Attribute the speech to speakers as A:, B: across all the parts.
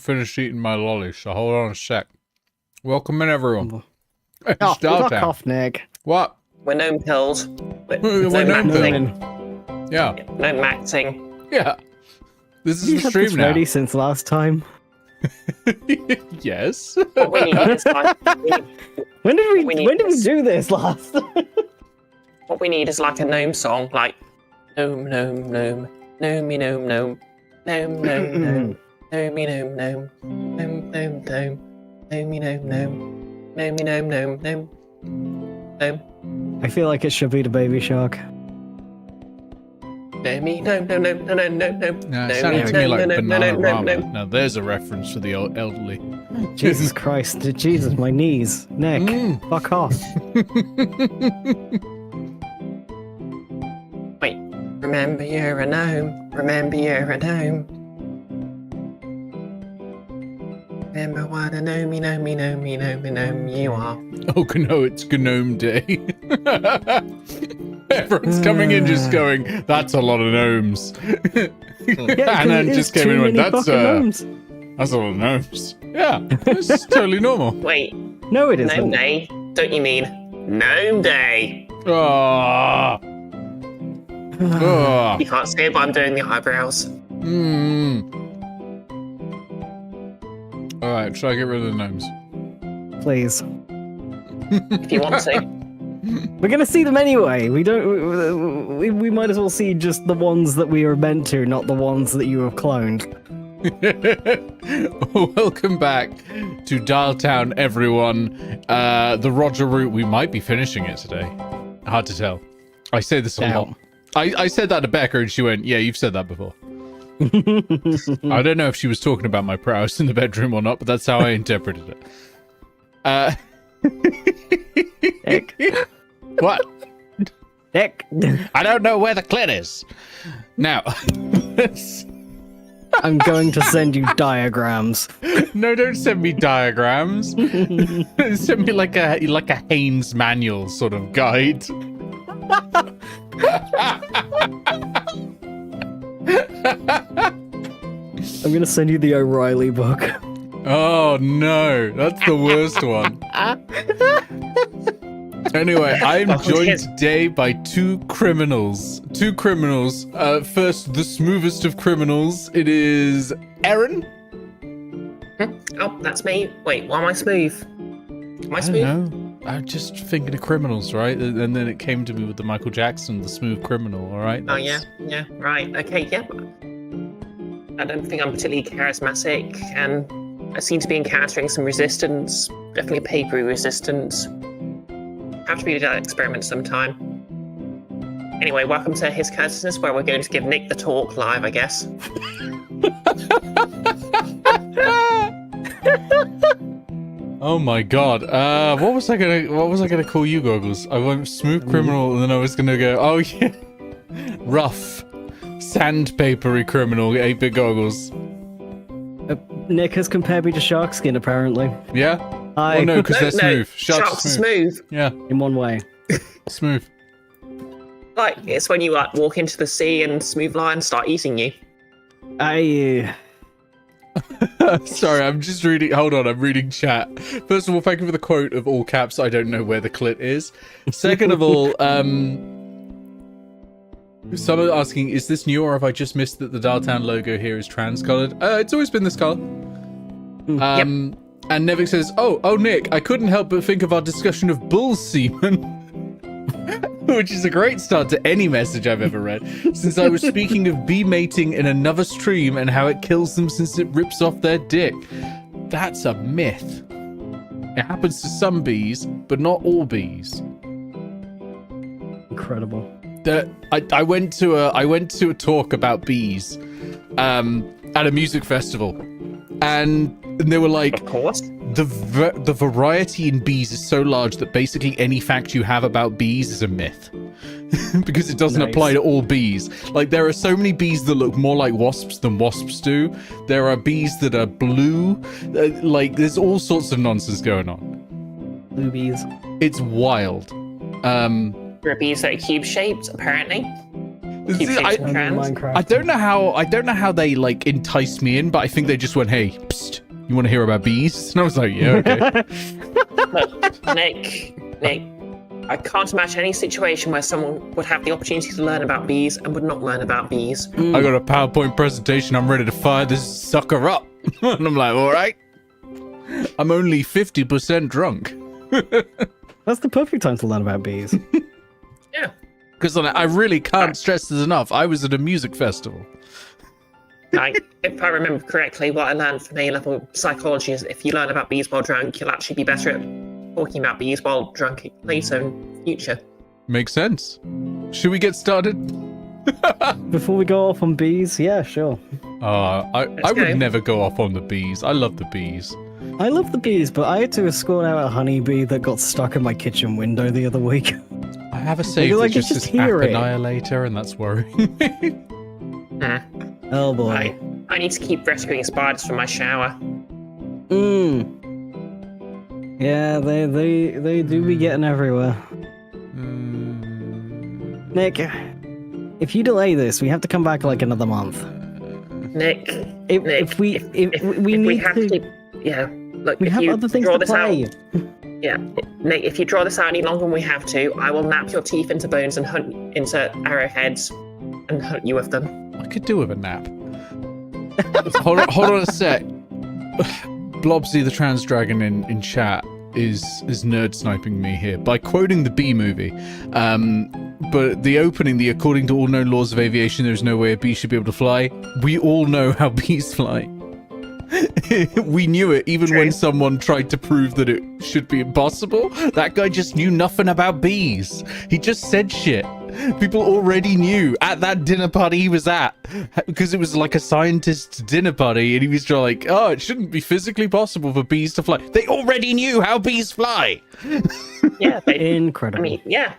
A: finished eating my lolly, so hold on a sec. Welcome in, everyone. It's
B: Oh,
A: Dialtown.
B: fuck off, Nick.
A: What?
C: We're gnome pills.
A: We're
C: No
A: gnome
C: maxing.
A: Yeah.
C: No maxing.
A: Yeah. This is
B: You
A: the
B: had
A: stream
B: this
A: now.
B: ready since last time.
A: Yes.
C: What we need is like,
B: When did
C: We need
B: we
C: this.
B: do this last?
C: what we need is like a gnome song, like gnome, gnome, gnome, gnomey, gnome, gnome, gnome, gnome, gnome, gnomey, gnome, gnome, gnome, gnome, gnome, gnomey, gnome, gnome, gnomey, gnome, gnome, gnome, gnome,
B: I feel like it should be the Baby Shark.
C: gnomey, gnome, gnome, gnome, gnome, gnome, gnome.
A: No, it
C: Gnomey,
A: sounded to me like
C: gnome, gnome,
A: Banana
C: gnome, gnome,
A: Rama.
C: gnome.
A: Now there's a reference for the elderly.
B: Jesus Christ, Jesus, my knees. Nick, fuck off.
C: Wait, remember you're a gnome. Remember you're a gnome. Remember what a gnomey, gnomey, gnomey, gnomey, gnome you are.
A: Oh no, it's Gnome Day. Everyone's coming in just going, that's a lot of gnomes.
B: Yeah,
A: And then just came in and went, that's a
B: gnomes.
A: lot of gnomes. Yeah, this is totally normal.
C: Wait,
B: No, it
C: Gnome
B: isn't.
C: Day? Don't you mean Gnome Day?
A: Ah. Ah.
C: You can't see it, but I'm doing the eyebrows.
A: Alright, should I get rid of the gnomes?
B: Please.
C: If you want to.
B: We're gonna see them anyway. We don't. We might as well see just the ones that we are meant to, not the ones that you have cloned.
A: Welcome back to Dialtown, everyone. The Roger route, we might be finishing it today. Hard to tell. I say this a lot. I said that to Becca and she went, yeah, you've said that before. I don't know if she was talking about my prowess in the bedroom or not, but that's how I interpreted it.
B: Nick.
A: What?
B: Nick.
A: I don't know where the clit is. Now,
B: I'm going to send you diagrams.
A: no, don't send me diagrams. Send me like a Haynes manual sort of guide.
B: I'm gonna send you the O'Reilly book.
A: Oh no, that's the worst one. Anyway, I'm joined today by two criminals. First, the smoothest of criminals. It is Aaron.
C: Oh, that's me. Wait, why am I smooth? Am I smooth?
A: I don't know. I'm just thinking of criminals, right? And then it came to me with the Michael Jackson, the smooth criminal, all right?
C: Oh, yeah, right. Okay, yeah. I don't think I'm particularly charismatic, and I seem to be encountering some resistance. Definitely papery resistance. Have to redo that experiment sometime. Anyway, welcome to his Cursedness, where we're going to give Nick the talk live, I guess.
A: Oh my god. What was I gonna call you, Goggles? I went smooth criminal, and then I was gonna go, oh yeah, rough, sandpapery criminal, 8-bit Goggles.
B: Nick has compared me to Sharkskin, apparently.
A: Yeah?
B: I,
A: Oh no, because they're smooth. Sharks
C: Sharks
A: are
C: are
A: smooth.
C: smooth.
A: Yeah,
B: in one way.
A: smooth.
C: Like, it's when you like walk into the sea and smooth lions start eating you.
A: Sorry, I'm just reading. Hold on, I'm reading chat. First of all, thank you for the quote of all caps. I don't know where the clit is. Second of all, someone asking, is this new or have I just missed that the Dialtown logo here is trans-colored? It's always been this color. And Nevik says, oh, Nick, I couldn't help but think of our discussion of bull semen. Which is a great start to any message I've ever read, since I was speaking of bee mating in another stream and how it kills them since it rips off their dick. That's a myth. It happens to some bees, but not all bees.
B: Incredible.
A: I went to a talk about bees at a music festival, and they were like,
C: Of course.
A: the variety in bees is so large that basically any fact you have about bees is a myth. Because it doesn't apply to all bees. Like, there are so many bees that look more like wasps than wasps do. There are bees that are blue. Like, there's all sorts of nonsense going on.
B: Blue bees.
A: It's wild.
C: There are bees that are cube-shaped, apparently.
A: See, I
B: Minecraft.
A: don't know how they like entice me in, but I think they just went, hey, psst, You want to hear about bees? And I was like, yeah, okay.
C: Look, Nick, I can't imagine any situation where someone would have the opportunity to learn about bees and would not learn about bees.
A: I got a PowerPoint presentation. I'm ready to fire this sucker up. And I'm like, all right. I'm only 50% drunk.
B: That's the perfect time to learn about bees.
C: Yeah.
A: Because I really can't stress this enough. I was at a music festival.
C: If I remember correctly, what I learned from A-level psychology is if you learn about bees while drunk, you'll actually be better at talking about bees while drunk later in future.
A: Makes sense. Should we get started?
B: Before we go off on bees, yeah, sure.
A: I would never go off on the bees. I love the bees.
B: I love the bees, but I had to escort out a honeybee that got stuck in my kitchen window the other week.
A: I have a save that just says App Annihilator, and that's worrying me.
B: Oh boy.
C: I need to keep rescuing spiders from my shower.
B: Yeah, they do be getting everywhere. Nick, if you delay this, we have to come back like another month.
C: Nick,
B: If we have
C: to, yeah. Look,
B: we have other things to play.
C: Yeah, Nick, if you draw this out any longer than we have to, I will nap your teeth into bones and hunt into arrowheads and hunt you with them.
A: I could do with a nap. hold on a sec. Blobsy the trans dragon in chat is nerd sniping me here by quoting the Bee movie. But the opening, according to all known laws of aviation, there's no way a bee should be able to fly. We all know how bees fly. We knew it even when someone tried to prove that it should be impossible. That guy just knew nothing about bees. He just said shit. People already knew at that dinner party he was at, because it was like a scientist's dinner party, and he was just like, oh, it shouldn't be physically possible for bees to fly. They already knew how bees fly.
C: Yeah,
B: incredible.
C: I mean, yeah,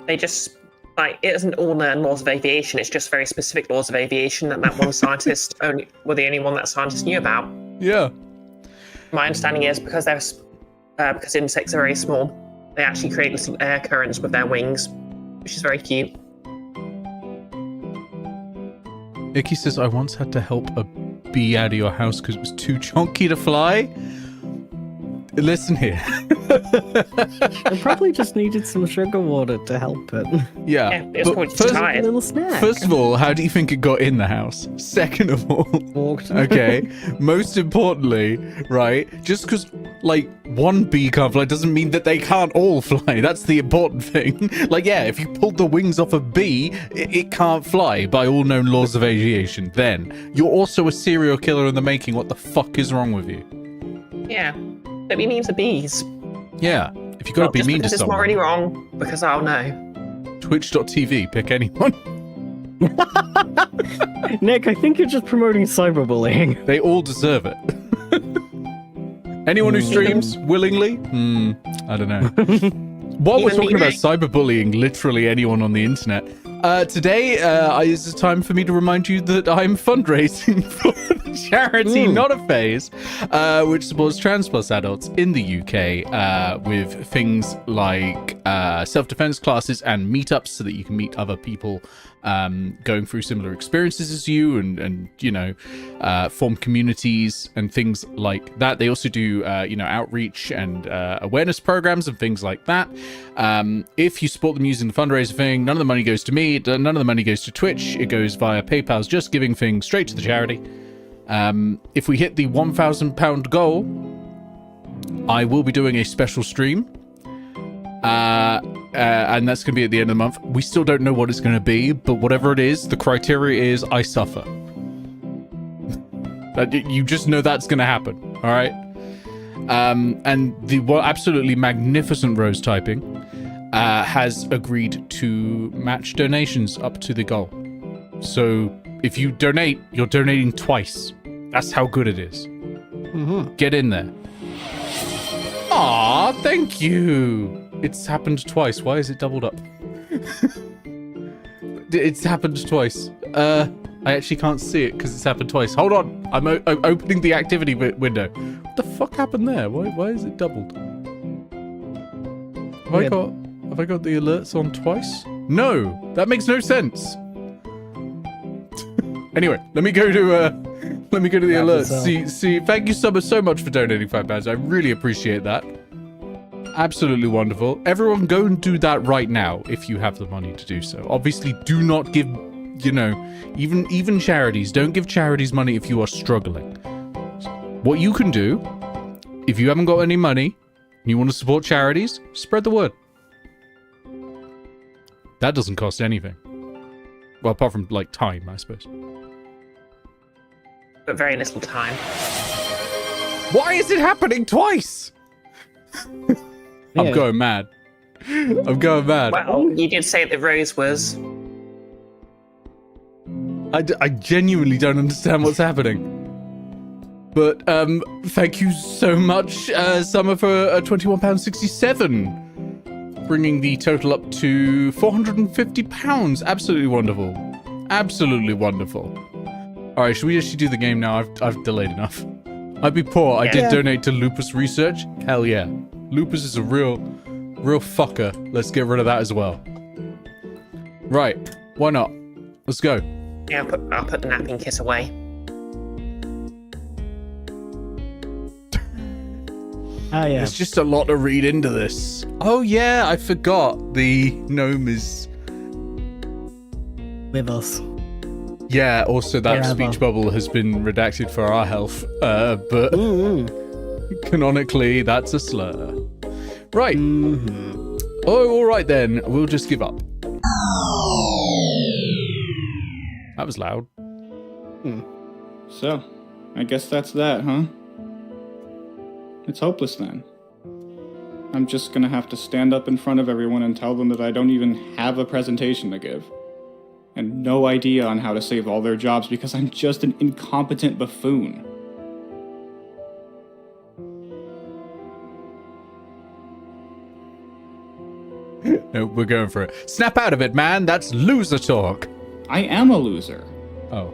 C: they just, like, it isn't all known laws of aviation, it's just very specific laws of aviation that one scientist the only one that scientist knew about.
A: Yeah.
C: My understanding is because insects are very small, they actually create little air currents with their wings, which is very cute.
A: Icky says, I once had to help a bee out of your house because it was too chunky to fly. Listen here.
B: It probably just needed some sugar water to help it.
C: Yeah, it was probably just tired.
B: A little snack.
A: First of all, how do you think it got in the house? Second of all,
B: Walked.
A: okay, most importantly, right, just because, like, one bee can't fly doesn't mean that they can't all fly. That's the important thing. Like, yeah, if you pulled the wings off a bee, it can't fly by all known laws of aviation. Then, you're also a serial killer in the making. What the fuck is wrong with you?
C: Yeah, don't be mean to bees.
A: Yeah, if you gotta be mean to
C: someone. It's morally wrong, because I'll know.
A: Twitch.tv, pick anyone.
B: Nick, I think you're just promoting cyberbullying.
A: They all deserve it. Anyone who streams willingly? I don't know. While we're talking about cyberbullying, literally anyone on the internet, today is the time for me to remind you that I'm fundraising for a charity, Not a Phase, which supports trans plus adults in the UK with things like self-defense classes and meetups so that you can meet other people going through similar experiences as you and you know, form communities and things like that. They also do, you know, outreach and awareness programs and things like that. If you support them using the fundraiser thing, none of the money goes to me, none of the money goes to Twitch. It goes via PayPal's Just Giving thing straight to the charity. If we hit the £1,000 goal, I will be doing a special stream. And that's going to be at the end of the month. We still don't know what it's going to be, but whatever it is, the criteria is I suffer. You just know that's going to happen, all right? And the absolutely magnificent Rose Typing has agreed to match donations up to the goal. So if you donate, you're donating twice. That's how good it is. Mm-hmm. Get in there. Aw, thank you. It's happened twice. Why is it doubled up? It's happened twice. I actually can't see it because it's happened twice. Hold on. I'm opening the activity window. What the fuck happened there? Why is it doubled? Have I got the alerts on twice? No, that makes no sense. Anyway, let me go to Let me go to the
B: Grab
A: alerts.
B: this
A: See. Thank you so much for donating £5. I really appreciate that. Absolutely wonderful. Everyone, go and do that right now if you have the money to do so. Obviously, do not give, even charities. Don't give charities money if you are struggling. What you can do, if you haven't got any money and you want to support charities, spread the word. That doesn't cost anything. Well, apart from, like, time, I suppose.
C: But very little time.
A: Why is it happening twice? I'm going mad. I'm going mad.
C: Well, you did say that Rose was.
A: I genuinely don't understand what's happening. But thank you so much, Summer, for £21.67, bringing the total up to £450. Absolutely wonderful. Absolutely wonderful. All right, should we actually do the game now? I've delayed enough. I'd be poor. I did donate to Lupus Research. Hell yeah. Lupus is a real fucker. Let's get rid of that as well. Right. Why not? Let's go.
C: Yeah, I'll put the napping kit away.
B: Oh, yeah.
A: There's just a lot to read into this. Oh, yeah, I forgot. The gnome is...
B: With us.
A: Yeah, also that
B: Forever.
A: speech bubble has been redacted for our health. But canonically, that's a slur. Right. Oh, all right then. We'll just give up. That was loud.
D: So, I guess that's that, huh? It's hopeless then. I'm just gonna have to stand up in front of everyone and tell them that I don't even have a presentation to give. And no idea on how to save all their jobs because I'm just an incompetent buffoon.
A: No, we're going for it. Snap out of it, man. That's loser talk.
D: I am a loser.
A: Oh.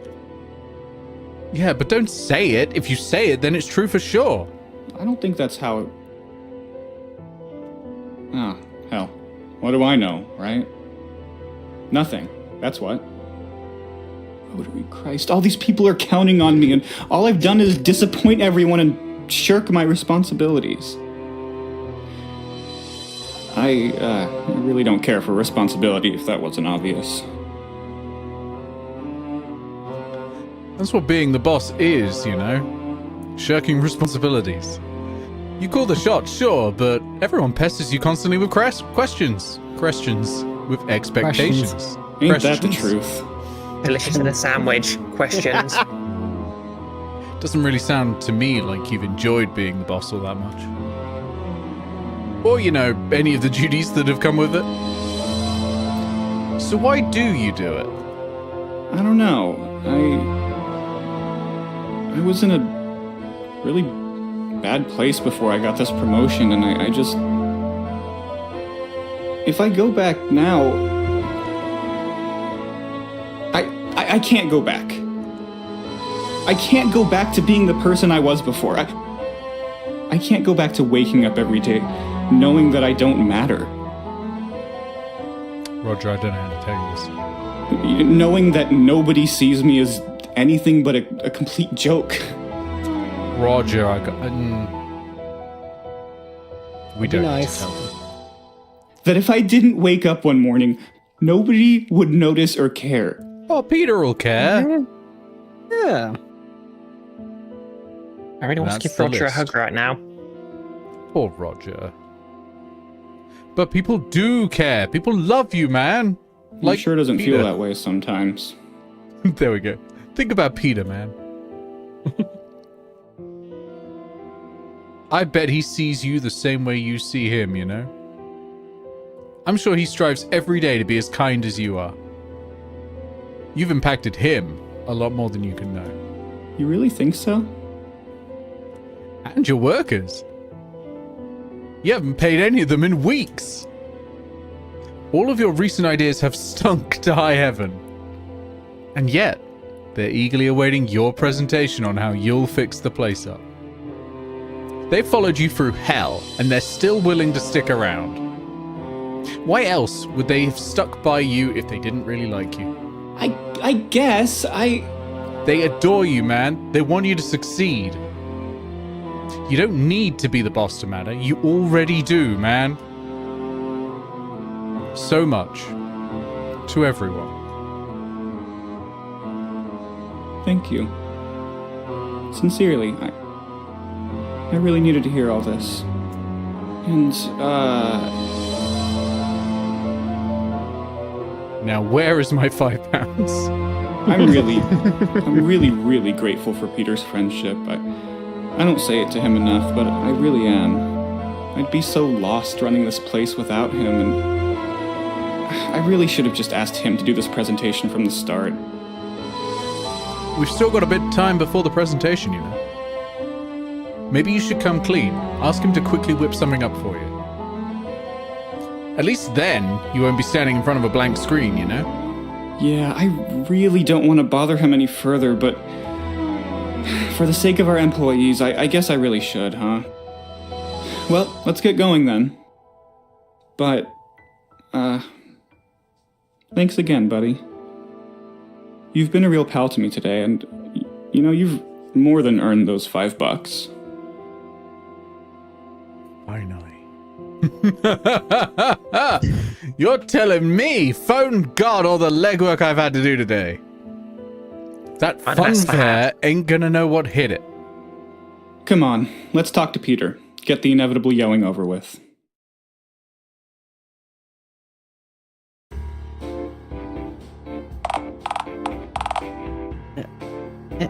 A: Yeah, but don't say it. If you say it, then it's true for sure.
D: I don't think that's how it... Ah, hell. What do I know, right? Nothing. That's what. Oh, Christ, all these people are counting on me, and all I've done is disappoint everyone and shirk my responsibilities. I really don't care for responsibility, if that wasn't obvious.
A: That's what being the boss is, you know? Shirking responsibilities. You call the shots, sure, but everyone pesters you constantly with questions. Questions with expectations.
D: Ain't that the truth?
C: Delicious in a sandwich. Questions.
A: Doesn't really sound to me like you've enjoyed being the boss all that much. Or, you know, any of the duties that have come with it. So why do you do it?
D: I don't know. I was in a really bad place before I got this promotion, and I just... If I go back now... I can't go back. I can't go back to being the person I was before. I can't go back to waking up every day knowing that I don't matter.
A: Roger, I don't know how to tell you this.
D: Knowing that nobody sees me as anything but a complete joke.
A: Roger, I got... we don't need to
B: nice.
A: tell them.
D: That if I didn't wake up one morning, nobody would notice or care.
A: Oh, Peter will care.
B: Yeah.
C: I really want to
A: That's
C: give
A: the
C: Roger a
A: list.
C: hug right now.
A: Poor Roger. But people do care. People love you, man.
D: Like, sure doesn't
A: Peter.
D: feel that way sometimes.
A: There we go. Think about Peter, man. I bet he sees you the same way you see him, you know? I'm sure he strives every day to be as kind as you are. You've impacted him a lot more than you can know.
D: You really think so?
A: And your workers. You haven't paid any of them in weeks. All of your recent ideas have stunk to high heaven. And yet, they're eagerly awaiting your presentation on how you'll fix the place up. They followed you through hell, and they're still willing to stick around. Why else would they have stuck by you if they didn't really like you?
D: I guess
A: They adore you, man. They want you to succeed. You don't need to be the boss to matter. You already do, man. So much. To everyone.
D: Thank you. Sincerely, I really needed to hear all this. And,
A: Now, where is my £5?
D: I'm really grateful for Peter's friendship. I don't say it to him enough, but I really am. I'd be so lost running this place without him, and I really should have just asked him to do this presentation from the start.
A: We've still got a bit of time before the presentation, you know. Maybe you should come clean. Ask him to quickly whip something up for you. At least then, you won't be standing in front of a blank screen, you know?
D: Yeah, I really don't want to bother him any further, but for the sake of our employees, I guess I really should, huh? Well, let's get going then. But, thanks again, buddy. You've been a real pal to me today, and, you know, you've more than earned those $5.
A: I know. You're telling me phone God all the legwork I've had to do today. That funfair ain't gonna know what hit it.
D: Come on, let's talk to Peter. Get the inevitable yelling over with.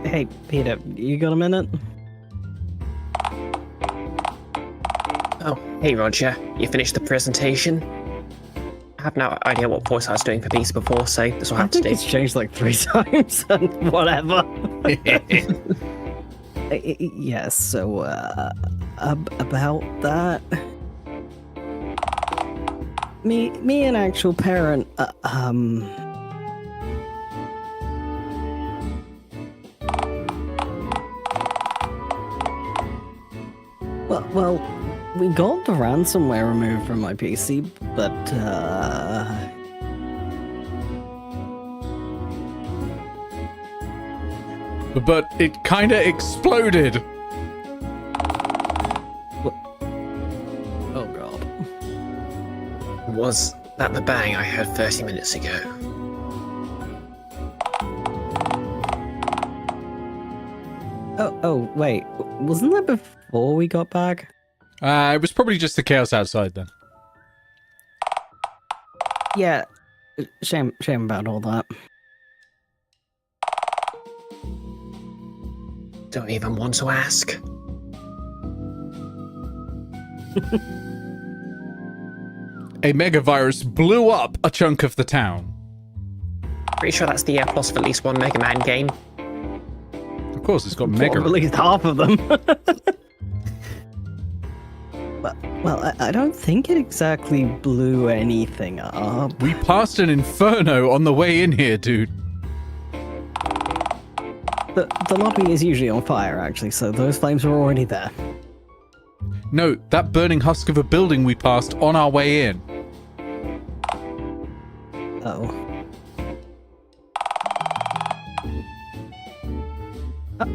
B: Hey, Peter, you got a minute?
C: Oh, hey Roger, you finished the presentation? I have no idea what voice I was doing for these before, so this will have to do.
B: It's changed like 3 times and whatever. Yes, so, about that. Me and actual parent, Well, we got the ransomware removed from my PC, but,
A: But it kinda exploded.
B: oh god.
C: Was that the bang I heard 30 minutes ago?
B: Oh, wait, wasn't that before we got back?
A: It was probably just the chaos outside then.
B: Yeah, shame about all that.
C: Don't even want to ask.
A: A megavirus blew up a chunk of the town.
C: Pretty sure that's the plot of at least one Mega Man game.
A: Of course, it's got
B: Or
A: mega.
B: at least half of them. Well, I don't think it exactly blew anything up.
A: We passed an inferno on the way in here, dude.
B: The lobby is usually on fire, actually, so those flames were already there.
A: No, that burning husk of a building we passed on our way in.
B: Oh.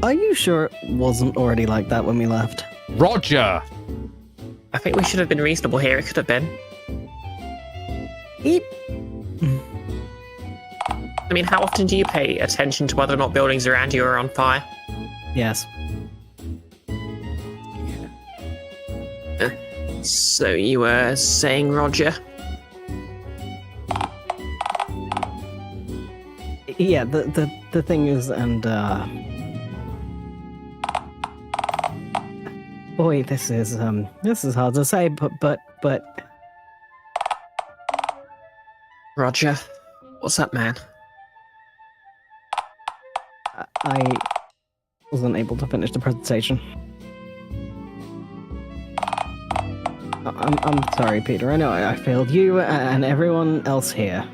B: Are you sure it wasn't already like that when we left?
A: Roger!
C: I think we should have been reasonable here, it could have been.
B: It...
C: I mean, how often do you pay attention to whether or not buildings around you are on fire?
B: Yes.
C: So you were saying, Roger?
B: Yeah, the thing is, and, boy, this is hard to say, but...
C: Roger? What's up, man?
B: I wasn't able to finish the presentation. I'm sorry, Peter. I know I failed you and everyone else here.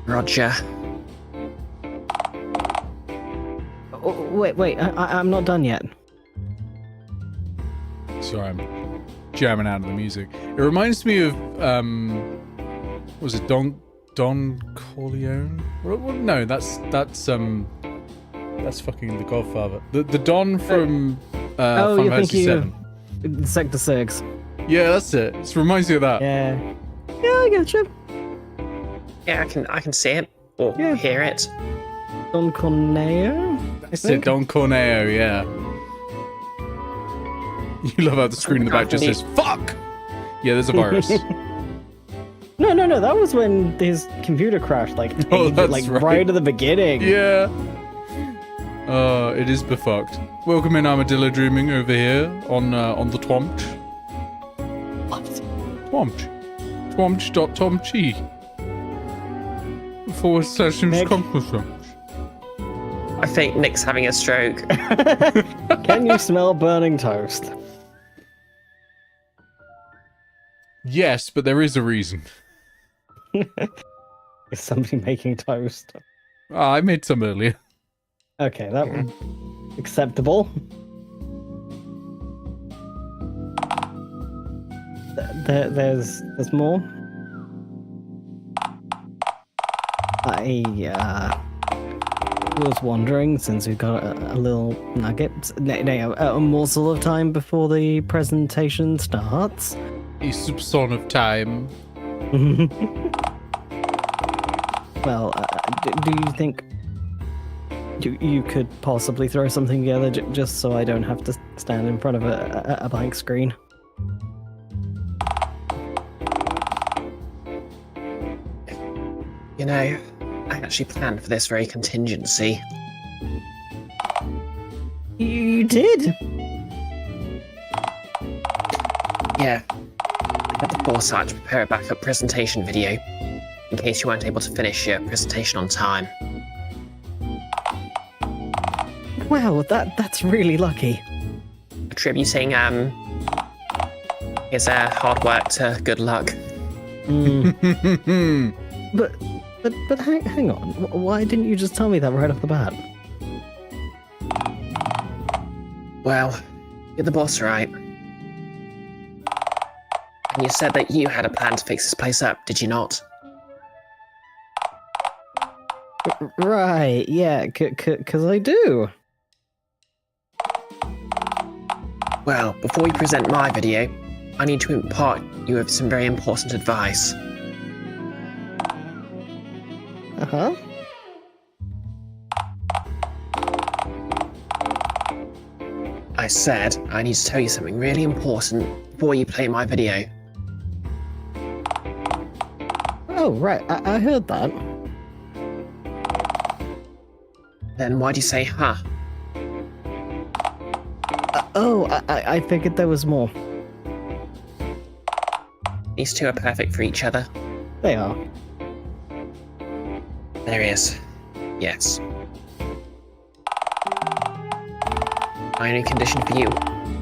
C: Roger.
B: Oh, wait, I'm not done yet.
A: Sorry, I'm jamming out of the music. It reminds me of, was it Don Corleone? Well, no, that's fucking The Godfather. The Don from
B: you're
A: Funfair
B: thinking
A: 7.
B: Sector 6.
A: Yeah, that's it. It reminds me of that.
B: Yeah. Yeah, I get you.
C: Yeah, I can see it or
B: Yeah.
C: hear it.
B: Don Corneo?
A: That's it, Don Corneo, yeah. You love how the screen in the back just says, fuck! Yeah, there's a virus.
B: No, that was when his computer crashed,
A: Oh, that's
B: right.
A: right.
B: At the beginning.
A: Yeah. It is befucked. Welcome in Armadillo Dreaming over here on the Twomch.
B: What?
A: Twomch. Twomch.tomchi.
B: Nick.
A: /.
C: I think Nick's having a stroke.
B: Can you smell burning toast?
A: Yes, but there is a reason.
B: Is somebody making toast?
A: I made some earlier.
B: Okay, that one. Acceptable. There's more. I was wondering, since we've got a little nugget, a morsel of time before the presentation starts.
A: A son of time.
B: Well, do you think you could possibly throw something together just so I don't have to stand in front of a blank screen?
C: You know, I actually planned for this very contingency.
B: You did?
C: Yeah. I had the foresight to prepare a backup presentation video, in case you weren't able to finish your presentation on time.
B: Wow, that's really lucky.
C: Attributing, his hard work to good luck.
B: But hang on. Why didn't you just tell me that right off the bat?
C: Well, you're the boss, right? And you said that you had a plan to fix this place up, did you not?
B: Right, yeah, cause I do.
C: Well, before we present my video, I need to impart you with some very important advice.
B: Uh-huh.
C: I said I need to tell you something really important before you play my video.
B: Oh, right, I heard that.
C: Then why do you say, huh?
B: I figured there was more.
C: These two are perfect for each other.
B: They are.
C: There is. Yes. My only condition for you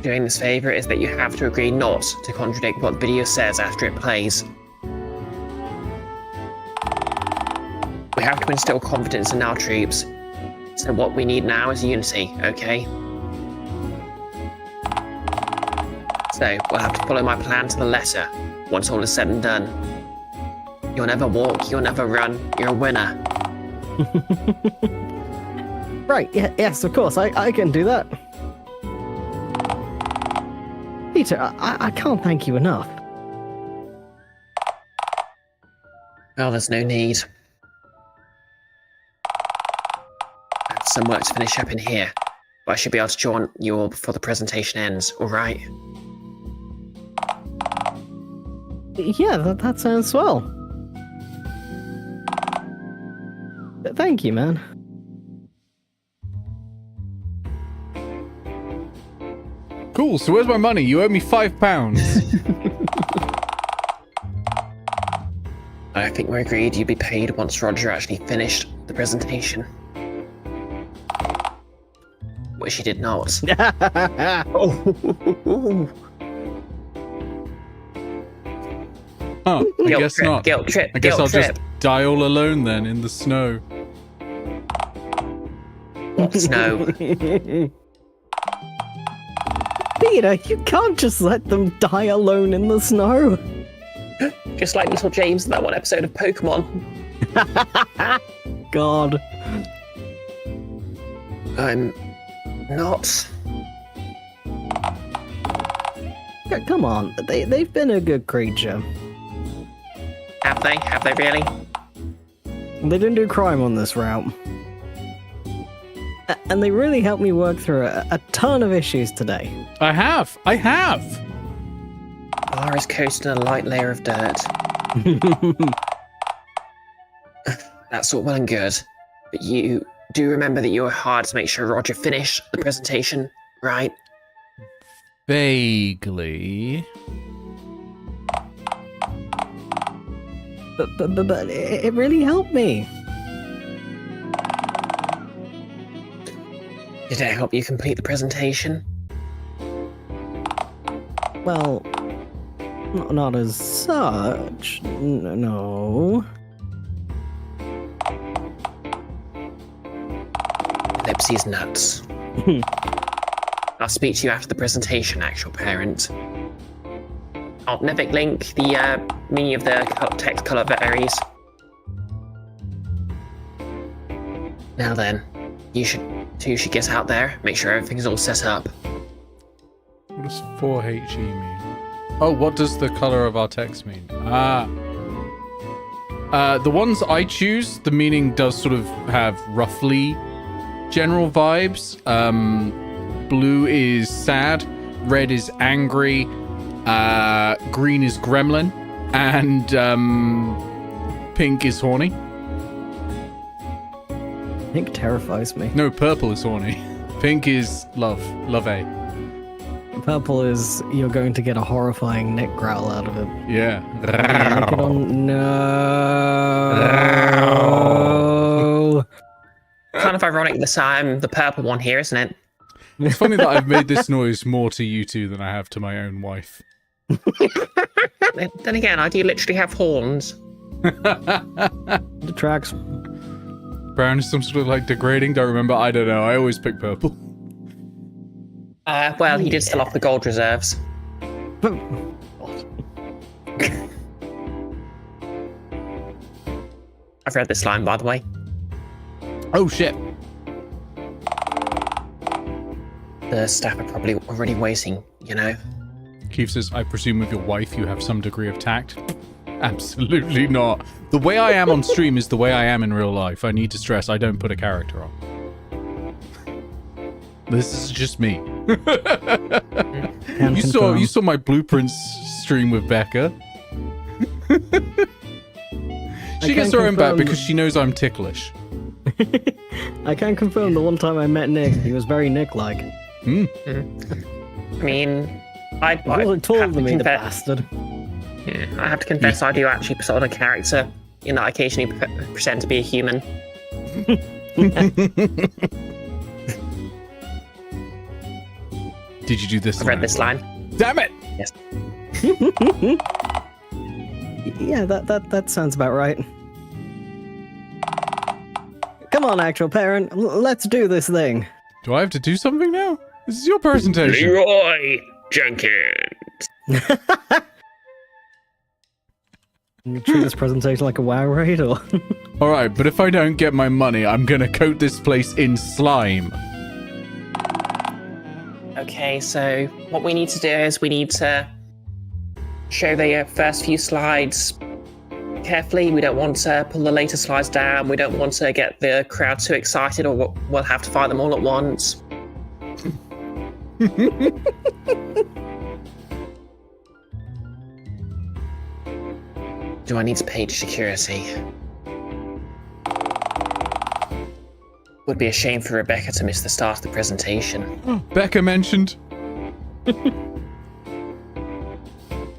C: doing this favor is that you have to agree not to contradict what the video says after it plays. We have to instill confidence in our troops, so what we need now is unity, okay? So, we'll have to follow my plan to the letter, once all is said and done. You'll never walk, you'll never run, you're a winner.
B: Right, yes, of course, I can do that. Peter, I can't thank you enough.
C: Well, there's no need. I have some work to finish up in here, but I should be able to join you all before the presentation ends, alright?
B: Yeah, that sounds swell. Thank you, man.
A: Cool, so where's my money? You owe me £5.
C: I think we agreed you'd be paid once Roger actually finished the presentation. Which he did not.
A: Huh, I
C: Guilt
A: guess
C: trip,
A: not.
C: guilt trip,
A: I guess
C: guilt
A: I'll
C: trip.
A: just die all alone then in the snow.
C: What snow?
B: Peter, you can't just let them die alone in the snow.
C: Just like little James in that one episode of Pokemon.
B: God.
C: I'm not.
B: Yeah, come on, they've been a good creature.
C: Have they? Have they really?
B: They didn't do crime on this route. And they really helped me work through a ton of issues today.
A: I have.
C: Lara's coated in a light layer of dirt. That's all well and good. But you do remember that you were hard to make sure Roger finished the presentation, right?
A: Vaguely.
B: But it really helped me.
C: Did it help you complete the presentation?
B: Well, not as such. No.
C: Lipsy's nuts. I'll speak to you after the presentation, actual parent. Oh, Nevik Link, the meaning of the text colour varies. Now then, you should get out there, make sure everything's all set up.
A: What does 4HE mean? Oh, what does the color of our text mean? The ones I choose, the meaning does sort of have roughly general vibes. Blue is sad, red is angry, green is gremlin, and pink is horny.
B: Pink terrifies me.
A: No, purple is horny. Pink is love. Love A.
B: Purple is you're going to get a horrifying neck growl out of it.
A: Yeah.
B: No.
C: Kind of ironic the purple one here, isn't it?
A: It's funny that I've made this noise more to you two than I have to my own wife.
C: Then again, I do literally have horns.
B: The tracks.
A: Brown is some sort of like degrading. Don't remember. I don't know. I always pick purple.
C: Well, he did sell off the gold reserves. I've read this line, by the way.
A: Oh shit.
C: The staff are probably already waiting, you know?
A: Keith says, I presume with your wife you have some degree of tact. Absolutely not. The way I am on stream is the way I am in real life. I need to stress I don't put a character on. This is just me. You saw my blueprints stream with Becca. She gets her own back because she knows I'm ticklish.
B: I can confirm the one time I met Nick, he was very Nick-like.
C: I mean, I
B: wasn't taller
C: have to
B: than me, the
C: confess.
B: bastard.
C: Yeah, I have to confess, I do actually put on a character. You know, I occasionally pretend to be a human.
A: Did you do this?
C: I read this line.
A: Damn it!
C: Yes.
B: Yeah, that sounds about right. Come on, actual parent, let's do this thing.
A: Do I have to do something now? This is your presentation.
C: Leroy Jenkins.
B: You treat this presentation like a WoW raid, or?
A: Alright, but if I don't get my money, I'm gonna coat this place in slime.
C: Okay, so what we need to do is we need to show the first few slides carefully. We don't want to pull the later slides down. We don't want to get the crowd too excited, or we'll have to fight them all at once. Do I need to page security? Would be a shame for Rebecca to miss the start of the presentation.
A: Oh, Becca mentioned.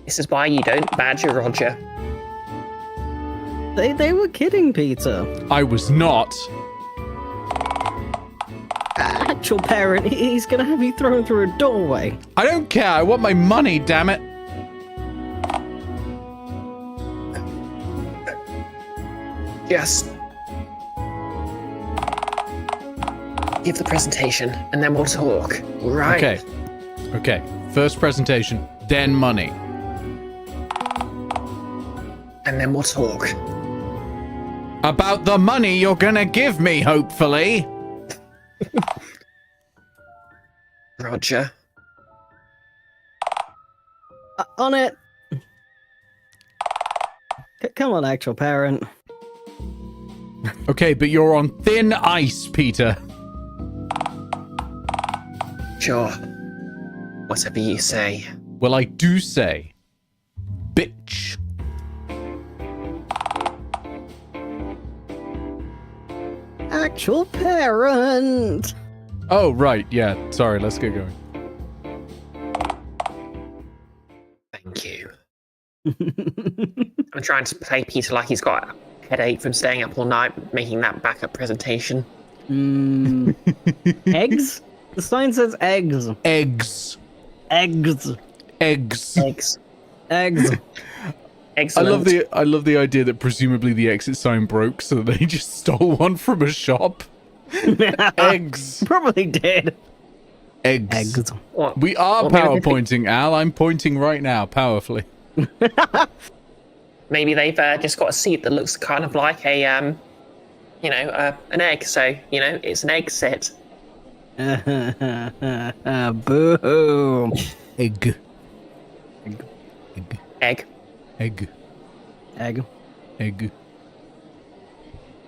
C: This is why you don't badger Roger.
B: They were kidding, Peter.
A: I was not.
B: Actual parent, he's gonna have you thrown through a doorway.
A: I don't care. I want my money, damn it.
C: Just give the presentation and then we'll talk, right?
A: Okay. First presentation, then money.
C: And then we'll talk.
A: About the money you're gonna give me, hopefully.
C: Roger.
B: On it. Come on, actual parent.
A: Okay, but you're on thin ice, Peter.
C: Sure. Whatever you say.
A: Well, I do say, bitch.
B: Actual parent.
A: Oh, right. Yeah. Sorry. Let's get going.
C: Thank you. I'm trying to play Peter like he's got a headache from staying up all night making that backup presentation.
B: Eggs? The sign says eggs.
A: Eggs.
B: Eggs.
A: Eggs.
C: Eggs.
B: Eggs.
C: Excellent.
A: I love the idea that presumably the exit sign broke, so they just stole one from a shop. Eggs.
B: Probably did.
A: Eggs.
B: Eggs.
C: What?
A: We are
C: Well, maybe
A: power
C: they think-
A: pointing, Al. I'm pointing right now, powerfully.
C: Maybe they've just got a seat that looks kind of like a, an egg. So, it's an egg set.
B: Boo.
A: Egg.
C: Egg.
A: Egg.
B: Egg.
A: Egg.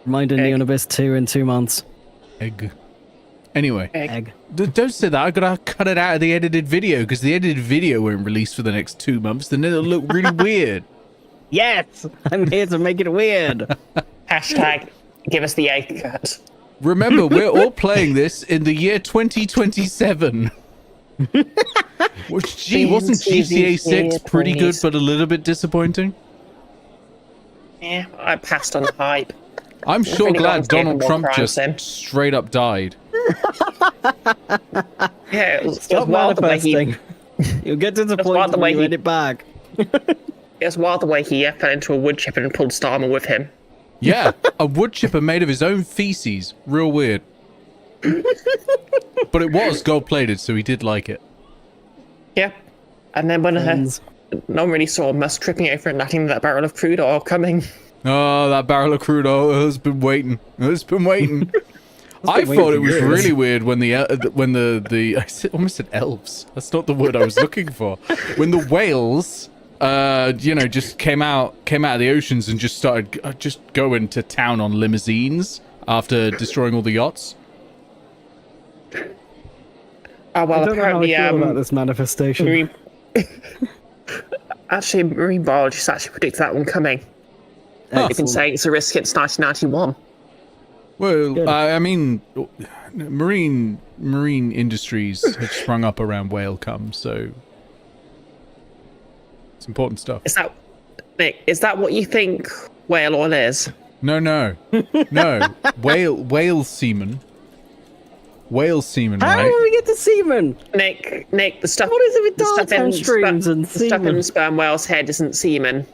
B: Reminding
C: Egg.
B: the Unibis 2 in 2 months.
A: Egg. Anyway,
B: Egg.
A: don't say that. I gotta cut it out of the edited video because the edited video won't release for the next 2 months. Then it'll look really weird.
B: Yes! I'm here to make it weird.
C: Hashtag give us the egg cut.
A: Remember, we're all playing this in the year 2027. Which, gee, wasn't GTA 6 pretty good, but a little bit disappointing?
C: Yeah, I passed on the hype.
A: I'm sure
C: Really
A: glad
C: got to
A: Donald
C: more
A: Trump
C: crimes
A: just
C: then.
A: straight up died.
C: Yeah, it was
B: Stop
C: wild the way he...
B: manifesting. You'll get disappointed
C: wild the
B: when
C: way
B: you
C: he-
B: edit it back.
C: It was wild the way he fell into a wood chipper and pulled Starmer with him.
A: Yeah, a wood chipper made of his own feces. Real weird. But it was gold-plated, so he did like it.
C: Yeah. And then when
B: Friends.
C: no one really saw Musk tripping over and letting that barrel of crude oil coming.
A: Oh, that barrel of crude oil has been waiting. It's been waiting. I
B: waiting
A: thought
B: for
A: it was
B: years.
A: really weird when the almost said elves. That's not the word I was looking for. When the whales, just came out of the oceans and just started just going to town on limousines after destroying all the yachts.
C: Oh, well,
B: I don't know how I
C: apparently,
B: feel about this manifestation.
C: marine... actually, marine biologists actually predict that one coming. They've been saying it's a risk since 1991.
A: Well,
B: Good.
A: I mean, marine industries have sprung up around whale cum, so it's important stuff.
C: Is that, Nick, is that what you think whale oil is?
A: No. Whale semen. Whale semen,
B: How
A: right?
B: do we get to semen?
C: Nick, the stuff...
B: What is it with
C: the stuff
B: Dialtown
C: in
B: streams and
C: the stuff
B: semen?
C: in sperm whale's head isn't semen.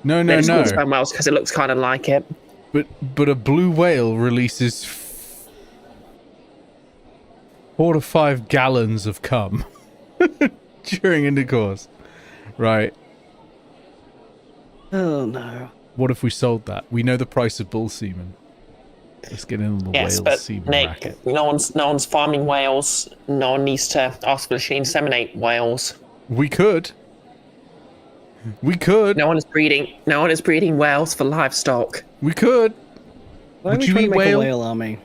A: No.
C: They're just called sperm whales because it looks kind of like it.
A: But a blue whale releases 4 to 5 gallons of cum during intercourse. Right.
B: Oh no.
A: What if we sold that? We know the price of bull semen. Let's get in on the
C: Yes,
A: whale
C: but
A: semen
C: Nick,
A: racket.
C: no one's farming whales. No one needs to artificially inseminate whales.
A: We could.
C: No one is breeding whales for livestock.
A: We could.
B: Why
A: Would
B: are we
A: you
B: trying
A: eat
B: to make
A: whale?
B: a whale army?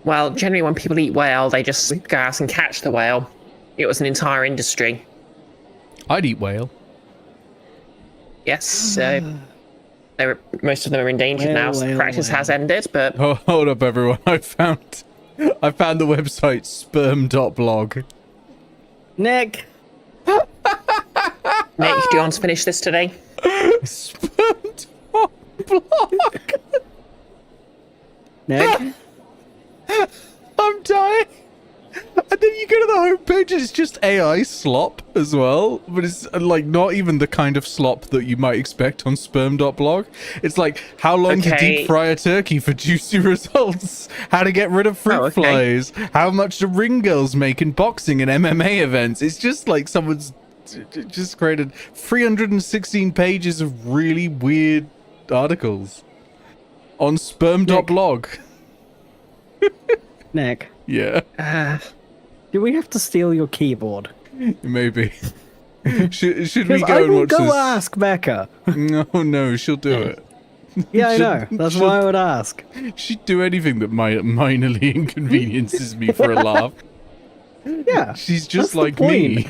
C: Well, generally when people eat whale, they just go out and catch the whale. It was an entire industry.
A: I'd eat whale.
C: Yes, so most of them are endangered now. So the
B: Whale,
C: practice
B: whale.
C: has ended, but
A: Oh, hold up, everyone. I found the website sperm.blog.
B: Nick!
C: Nick, do you want to finish this today?
A: Sperm.blog.
B: Nick?
A: I'm dying. And then you go to the homepage and it's just AI slop as well. But it's like not even the kind of slop that you might expect on sperm.blog. It's like how long to
C: Okay.
A: deep fry a turkey for juicy results, how to get rid of fruit
C: Oh, okay.
A: flies, how much do ring girls make in boxing and MMA events. It's just like someone's just created 316 pages of really weird articles. On sperm.blog.
B: Nick,
A: Yeah,
B: do we have to steal your keyboard?
A: maybe. Should we
B: Because
A: go
B: I
A: and
B: will
A: watch
B: go
A: this?
B: ask Becca.
A: No, she'll do it.
B: Yeah, I know. That's why I would ask.
A: She'd do anything that minorly inconveniences me for a laugh.
B: Yeah.
A: She's just
B: That's the
A: like me.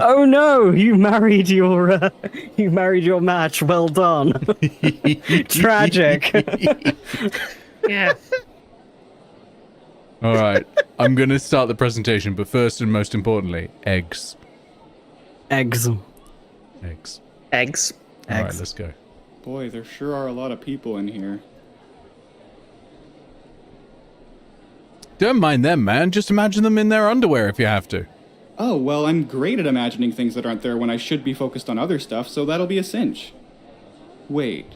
B: Oh no, you married your match. Well done. Tragic.
C: Yeah.
A: All right, I'm going to start the presentation, but first and most importantly, eggs.
B: Eggs.
A: Eggs.
C: Eggs.
A: All right,
B: Eggs.
A: let's go.
D: Boy, there sure are a lot of people in here.
A: Don't mind them, man. Just imagine them in their underwear if you have to.
D: Oh, well, I'm great at imagining things that aren't there when I should be focused on other stuff, so that'll be a cinch. Wait.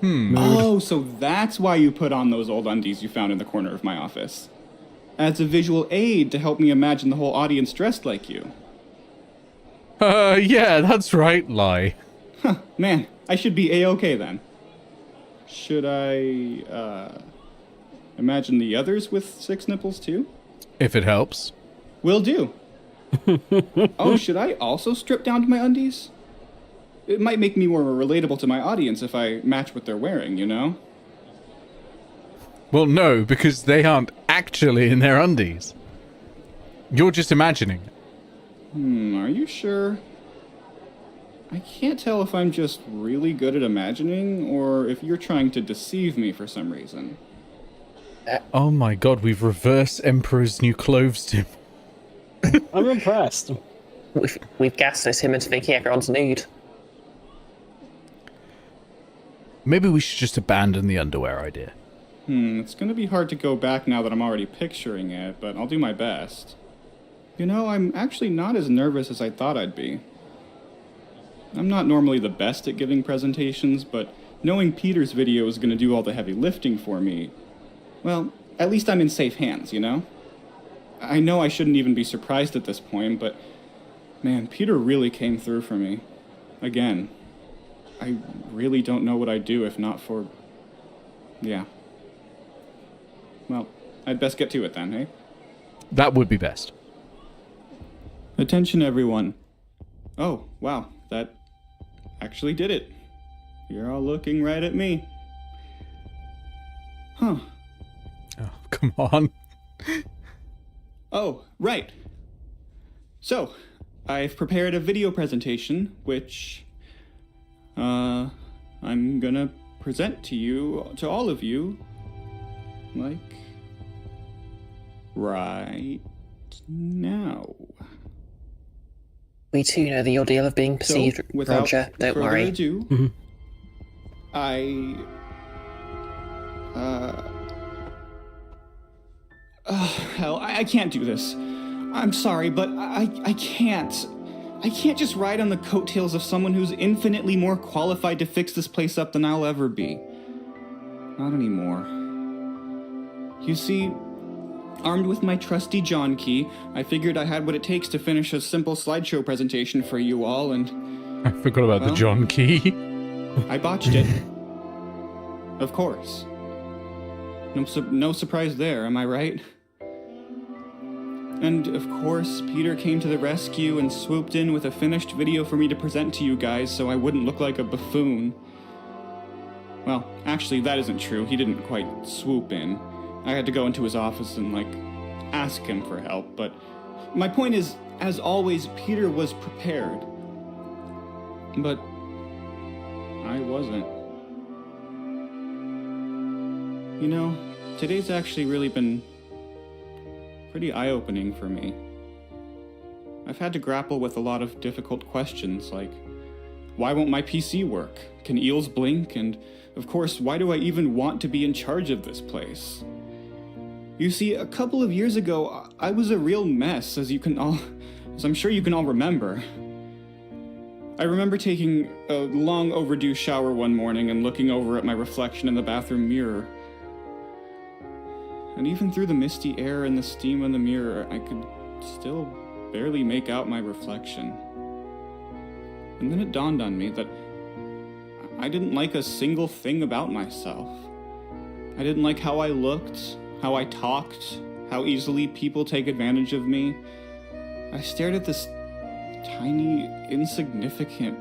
D: Oh, so that's why you put on those old undies you found in the corner of my office. As a visual aid to help me imagine the whole audience dressed like you.
A: Yeah, that's right, lie.
D: Huh, man, I should be A-okay then. Should I, imagine the others with 6 nipples too?
A: If it helps.
D: Will do. Oh, should I also strip down to my undies? It might make me more relatable to my audience if I match what they're wearing, you know?
A: Well, no, because they aren't actually in their undies. You're just imagining.
D: Are you sure? I can't tell if I'm just really good at imagining or if you're trying to deceive me for some reason.
A: Oh my god, we've reversed Emperor's New Clothes to
B: I'm impressed.
C: We've gaslit him into thinking everyone's nude.
A: Maybe we should just abandon the underwear idea.
D: It's gonna be hard to go back now that I'm already picturing it, but I'll do my best. You know, I'm actually not as nervous as I thought I'd be. I'm not normally the best at giving presentations, but knowing Peter's video is gonna do all the heavy lifting for me, well, at least I'm in safe hands, you know? I know I shouldn't even be surprised at this point, but man, Peter really came through for me. Again. I really don't know what I'd do if not for... Yeah. Well, I'd best get to it then, hey?
A: That would be best.
D: Attention, everyone. Oh, wow, that actually did it. You're all looking right at me. Huh.
A: Oh, come on.
D: Oh, right. So, I've prepared a video presentation, which... I'm gonna present to you, to all of you, like... right now.
C: We too know the ordeal of being perceived,
D: So, without
C: Roger. Don't
D: further
C: worry.
D: ado, hell, I can't do this. I'm sorry, but I can't. I can't just ride on the coattails of someone who's infinitely more qualified to fix this place up than I'll ever be. Not anymore. You see, armed with my trusty John key, I figured I had what it takes to finish a simple slideshow presentation for you all, and
A: I forgot about the John key.
D: I botched it. Of course. No surprise there, am I right? And of course, Peter came to the rescue and swooped in with a finished video for me to present to you guys so I wouldn't look like a buffoon. Well, actually, that isn't true. He didn't quite swoop in. I had to go into his office and, ask him for help, but my point is, as always, Peter was prepared. But I wasn't. You know, today's actually really been pretty eye-opening for me. I've had to grapple with a lot of difficult questions, like, why won't my PC work? Can eels blink? And, of course, why do I even want to be in charge of this place? You see, a couple of years ago, I was a real mess, as I'm sure you can all remember. I remember taking a long overdue shower one morning and looking over at my reflection in the bathroom mirror. And even through the misty air and the steam in the mirror, I could still barely make out my reflection. And then it dawned on me that I didn't like a single thing about myself. I didn't like how I looked, how I talked, how easily people take advantage of me. I stared at this tiny, insignificant,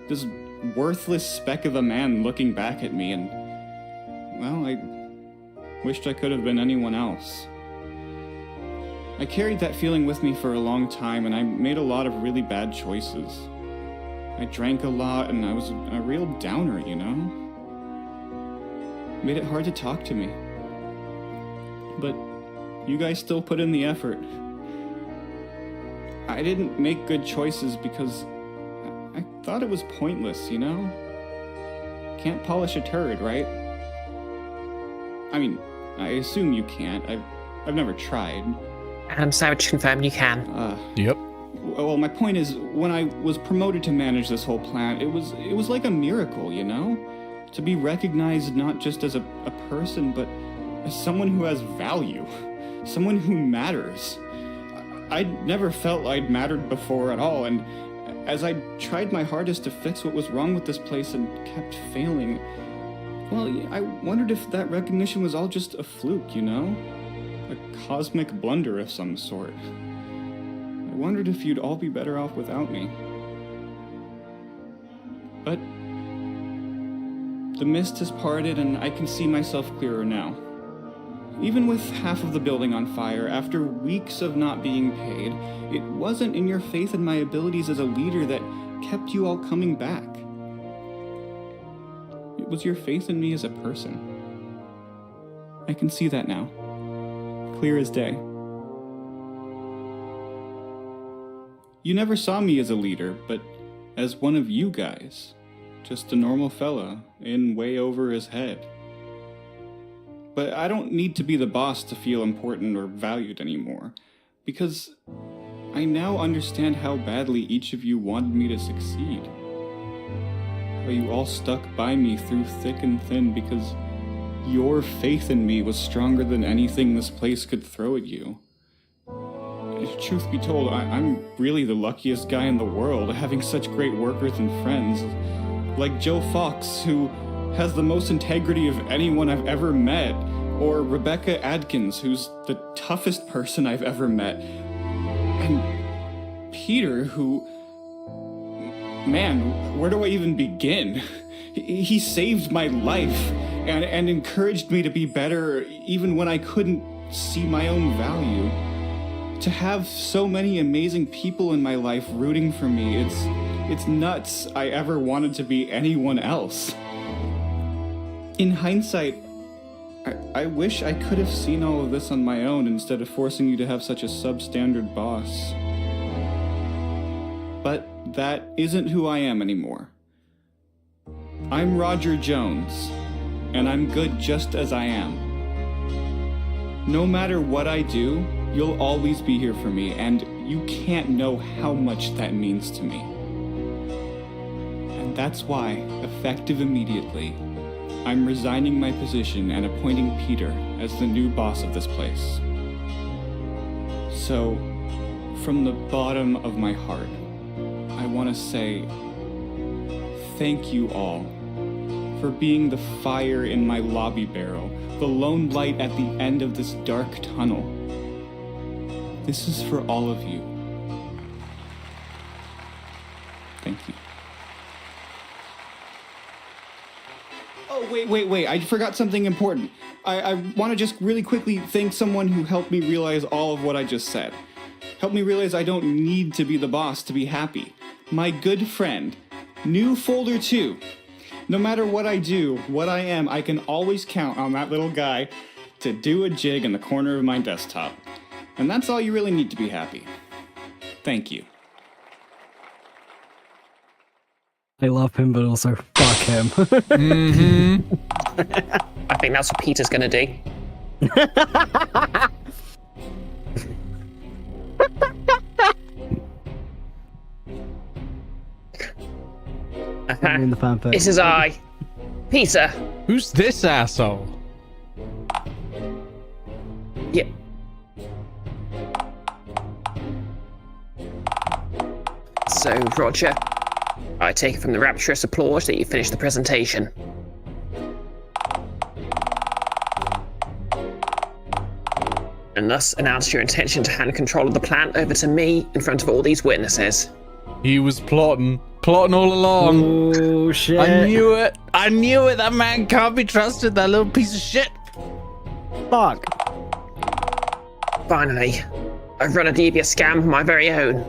D: this worthless speck of a man looking back at me, and, well, I wished I could have been anyone else. I carried that feeling with me for a long time, and I made a lot of really bad choices. I drank a lot, and I was a real downer, you know? Made it hard to talk to me. But you guys still put in the effort. I didn't make good choices because I thought it was pointless, you know? Can't polish a turd, right? I mean, I assume you can't. I've never tried.
C: And Savage confirmed you can.
A: Yep.
D: Well, my point is, when I was promoted to manage this whole plant, it was like a miracle, you know? To be recognized not just as a person, but as someone who has value. Someone who matters. I'd never felt I'd mattered before at all, and as I tried my hardest to fix what was wrong with this place and kept failing, well, I wondered if that recognition was all just a fluke, you know? A cosmic blunder of some sort. I wondered if you'd all be better off without me. But the mist has parted and I can see myself clearer now. Even with half of the building on fire, after weeks of not being paid, it wasn't in your faith in my abilities as a leader that kept you all coming back. It was your faith in me as a person. I can see that now. Clear as day. You never saw me as a leader, but as one of you guys. Just a normal fella, in way over his head. But I don't need to be the boss to feel important or valued anymore, because I now understand how badly each of you wanted me to succeed. How you all stuck by me through thick and thin because your faith in me was stronger than anything this place could throw at you. Truth be told, I'm really the luckiest guy in the world, having such great workers and friends. Like Joe Fox, who has the most integrity of anyone I've ever met, or Rebecca Adkins, who's the toughest person I've ever met, and Peter, who... Man, where do I even begin? He saved my life, and encouraged me to be better even when I couldn't see my own value. To have so many amazing people in my life rooting for me, it's nuts I ever wanted to be anyone else. In hindsight, I wish I could have seen all of this on my own instead of forcing you to have such a substandard boss. But that isn't who I am anymore. I'm Roger Jones, and I'm good just as I am. No matter what I do, you'll always be here for me, and you can't know how much that means to me. And that's why, effective immediately, I'm resigning my position and appointing Peter as the new boss of this place. So, from the bottom of my heart, I want to say thank you all for being the fire in my lobby barrel, the lone light at the end of this dark tunnel. This is for all of you. Thank you. Oh, wait, I forgot something important. I want to just really quickly thank someone who helped me realize all of what I just said. Helped me realize I don't need to be the boss to be happy. My good friend, New Folder 2. No matter what I do, what I am, I can always count on that little guy to do a jig in the corner of my desktop. And that's all you really need to be happy. Thank you.
B: I love him, but also fuck him.
C: I think that's what Peter's gonna do.
B: In the fanfic.
C: This is I, Peter.
A: Who's this asshole?
C: Yeah. So, Roger, I take it from the rapturous applause that you finished the presentation. And thus announce your intention to hand control of the plant over to me in front of all these witnesses.
A: He was plotting all along.
B: Oh, shit.
A: I knew it. That man can't be trusted, that little piece of shit.
B: Fuck.
C: Finally, I've run a devious scam of my very own.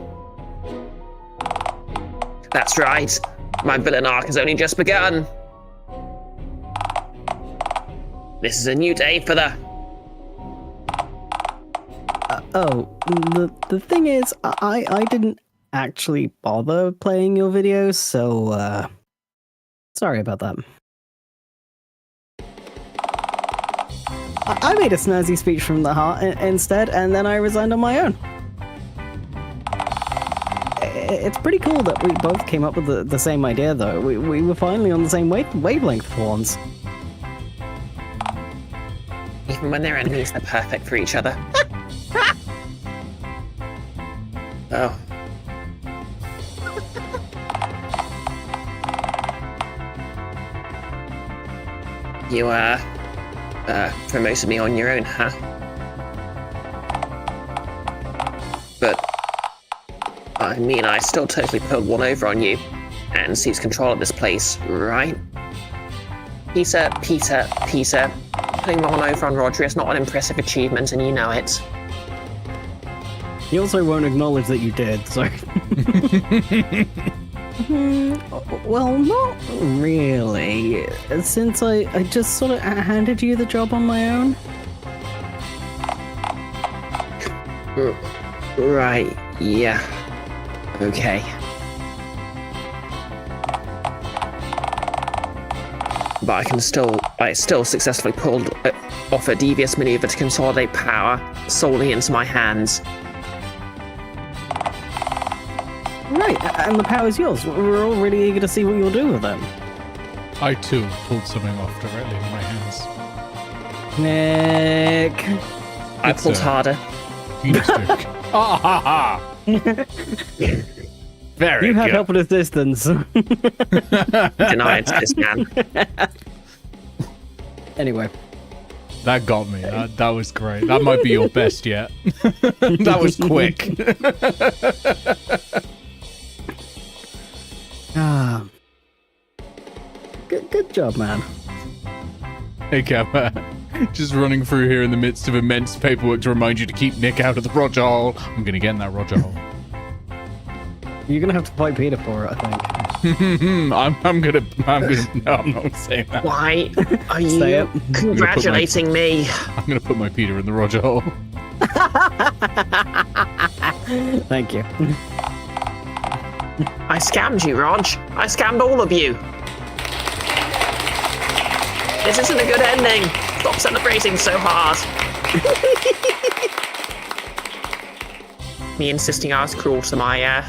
C: That's right, my villain arc has only just begun. This is a new day for the...
B: The thing is, I didn't actually bother playing your videos, so, sorry about that. I made a snazzy speech from the heart instead, and then I resigned on my own. It's pretty cool that we both came up with the same idea, though. We were finally on the same wavelength for once.
C: Even when they're enemies, they're perfect for each other. Oh. You, promoted me on your own, huh? But, I mean, I still totally pulled one over on you and seized control of this place, right? Peter, putting one over on Roger is not an impressive achievement, and you know it.
B: He also won't acknowledge that you did, so... Well, not really. Since I just sort of handed you the job on my own.
C: Right, yeah. Okay. But I still successfully pulled off a devious maneuver to consolidate power solely into my hands.
B: Right, and the power's yours. We're all really eager to see what you'll do with them.
A: I too pulled something off directly in my hands.
B: Nick.
C: I pulled harder.
A: Stick. Ah ha ha! Very
B: You had
A: good.
B: help with assistance.
C: Denied this man.
B: Anyway.
A: That got me. That was great. That might be your best yet. That was quick.
B: Good job, man.
A: Hey, Kappa. Just running through here in the midst of immense paperwork to remind you to keep Nick out of the Roger hole. I'm gonna get in that Roger hole.
B: You're gonna have to fight Peter for it, I think.
A: I'm gonna. No, I'm not saying that.
C: Why are
B: Say
C: you
B: it.
C: congratulating me?
A: I'm gonna put my Peter in the Roger hole.
B: Thank you.
C: I scammed you, Rog. I scammed all of you. This isn't a good ending. Stop celebrating so hard. Me insisting I was cruel to my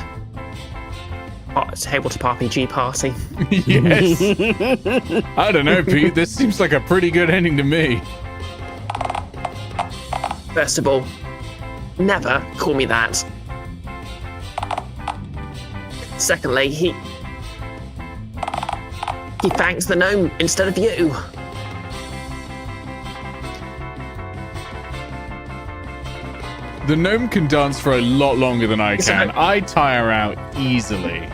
C: tabletop RPG party.
A: Yes. I don't know, Pete. This seems like a pretty good ending to me.
C: First of all, never call me that. Secondly, he thanks the gnome instead of you.
A: The gnome can dance for a lot longer than I can. I tire out easily.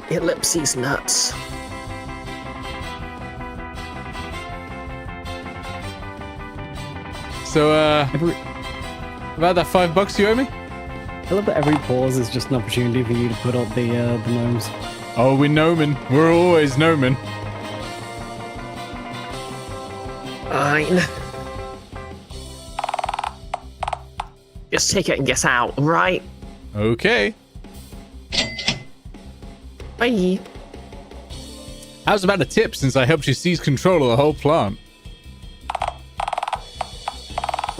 C: Ellipses nuts.
A: So, about that $5 you owe me?
B: I love that every pause is just an opportunity for you to put up the gnomes.
A: Oh, we're gnoming. We're always gnoming.
C: Fine. Just take it and get out, right?
A: Okay.
C: Bye.
A: How's about a tip since I helped you seize control of the whole plant?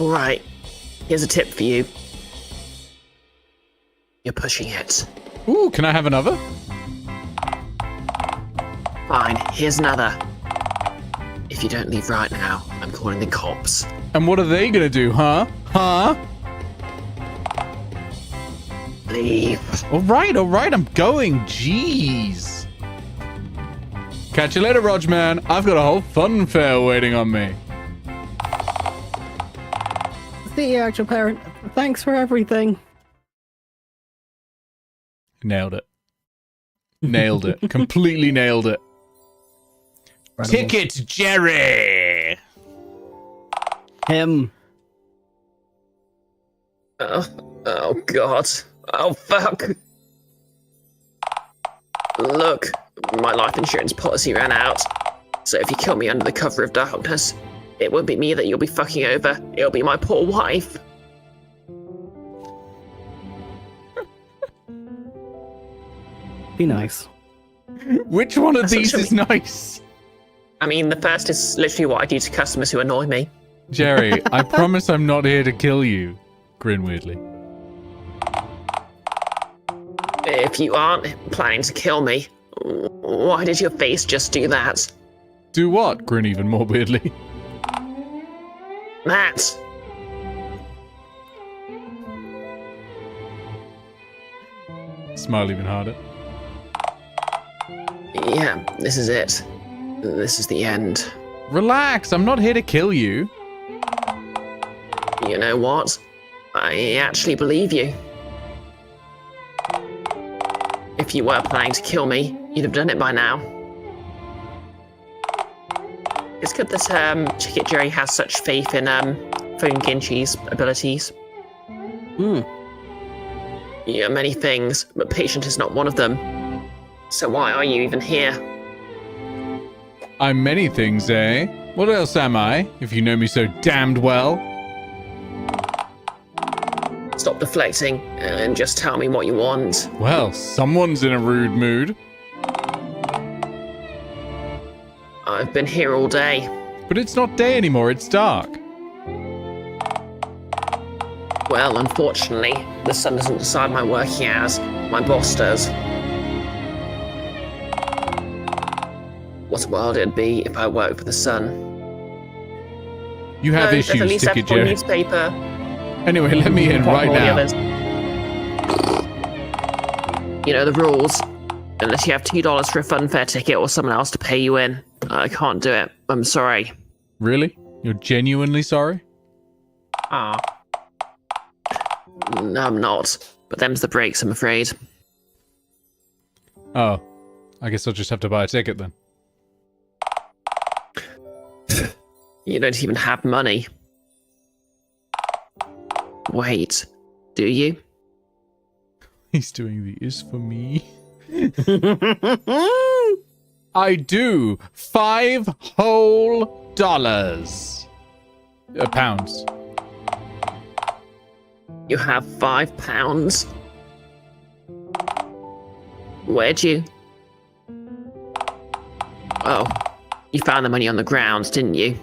C: Alright. Here's a tip for you. You're pushing it.
A: Ooh, can I have another?
C: Fine, here's another. If you don't leave right now, I'm calling the cops.
A: And what are they gonna do, huh? Huh?
C: leave.
A: All right, I'm going. Jeez. Catch you later, Rog, man. I've got a whole funfair waiting on me.
B: See you, actual parent. Thanks for everything.
A: Nailed it. Nailed it. Completely nailed it.
B: Incredible.
A: Ticket, Jerry.
B: Him.
C: Oh God. Oh fuck. Look, my life insurance policy ran out. So if you kill me under the cover of darkness, it won't be me that you'll be fucking over. It'll be my poor wife.
B: Be nice.
A: Which one of
C: That's
A: these
C: what
A: is nice?
C: I mean, the first is literally what I do to customers who annoy me.
A: Jerry, I promise I'm not here to kill you. Grin weirdly.
C: If you aren't planning to kill me, why did your face just do that?
A: Do what? Grin even more weirdly.
C: That!
A: Smile even harder.
C: Yeah, this is it. This is the end.
A: Relax, I'm not here to kill you.
C: You know what? I actually believe you. If you were planning to kill me, you'd have done it by now. It's good that Ticket Jerry has such faith in Phone Ginchi's abilities. You're many things, but patient is not one of them. So why are you even here?
A: I'm many things, eh? What else am I, if you know me so damned well?
C: Stop deflecting and just tell me what you want.
A: Well, someone's in a rude mood.
C: I've been here all day.
A: But it's not day anymore, it's dark.
C: Well, unfortunately, the sun doesn't decide my working hours. My boss does. What a world it'd be if I worked for the sun.
A: You have
C: No, there's at
A: issues,
C: least
A: Ticket
C: that one
A: Jerry.
C: newspaper.
A: Anyway, let me in right
C: All the
A: now.
C: others. You know the rules. Unless you have $2 for a funfair ticket or someone else to pay you in, I can't do it. I'm sorry.
A: Really? You're genuinely sorry?
C: Ah. No, I'm not. But them's the breaks, I'm afraid.
A: Oh. I guess I'll just have to buy a ticket then.
C: You don't even have money. Wait, do you?
A: He's doing the is for me. I do. $5 whole. Pounds.
C: You have £5? Where'd you? Oh, you found the money on the ground, didn't you?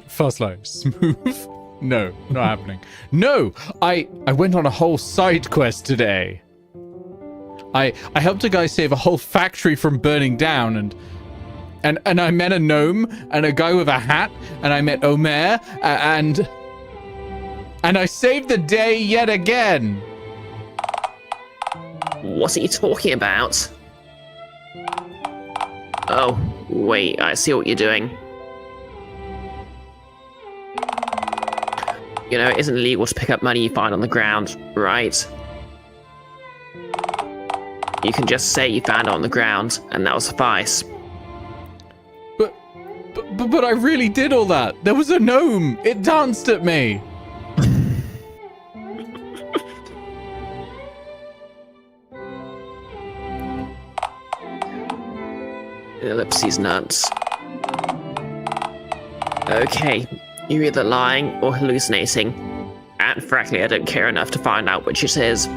A: Fast life. Smooth. No, not happening. No! I went on a whole side quest today. I helped a guy save a whole factory from burning down and I met a gnome and a guy with a hat and I met Omer and I saved the day yet again.
C: What are you talking about? Oh, wait, I see what you're doing. You know, it isn't illegal to pick up money you find on the ground, right? You can just say you found it on the ground, and that'll suffice.
A: But I really did all that. There was a gnome. It danced at me.
C: Ellipses nuts. Okay, you're either lying or hallucinating. And frankly, I don't care enough to find out which it is.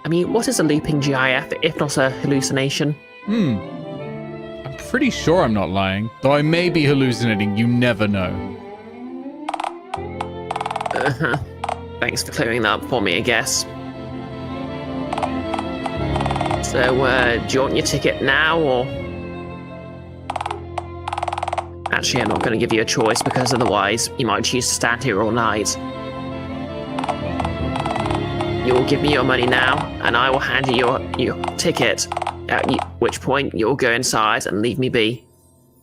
C: I mean, what is a looping GIF if not a hallucination?
A: I'm pretty sure I'm not lying. Though I may be hallucinating, you never know.
C: Uh-huh. Thanks for clearing that up for me, I guess. So, do you want your ticket now, or...? Actually, I'm not going to give you a choice, because otherwise, you might choose to stand here all night. You will give me your money now, and I will hand you your ticket. At which point you'll go inside and leave me be.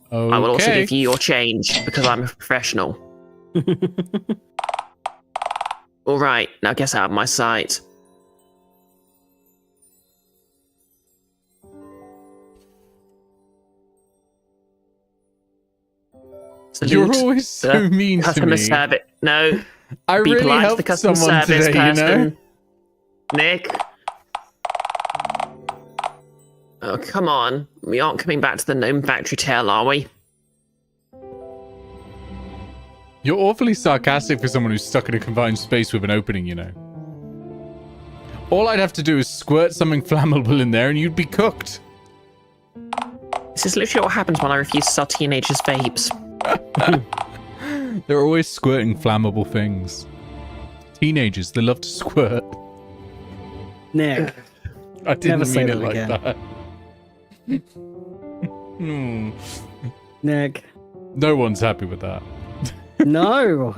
A: Okay.
C: I will also give you your change because I'm a professional. All right, now get out of my sight.
A: You're always so mean to
C: customer
A: me.
C: service. No,
A: I
C: be
A: really
C: polite to the
A: helped
C: customer
A: someone
C: service
A: today, you know?
C: person. Nick. Oh, come on. We aren't coming back to the gnome factory tale, are we?
A: You're awfully sarcastic for someone who's stuck in a confined space with an opening, you know. All I'd have to do is squirt something flammable in there and you'd be cooked.
C: This is literally what happens when I refuse to sell teenagers vapes.
A: They're always squirting flammable things. Teenagers, they love to squirt.
B: Nick,
A: I didn't
B: Never say
A: mean it
B: that
A: like
B: again.
A: that. Hmm.
B: Nick.
A: No one's happy with that.
B: No.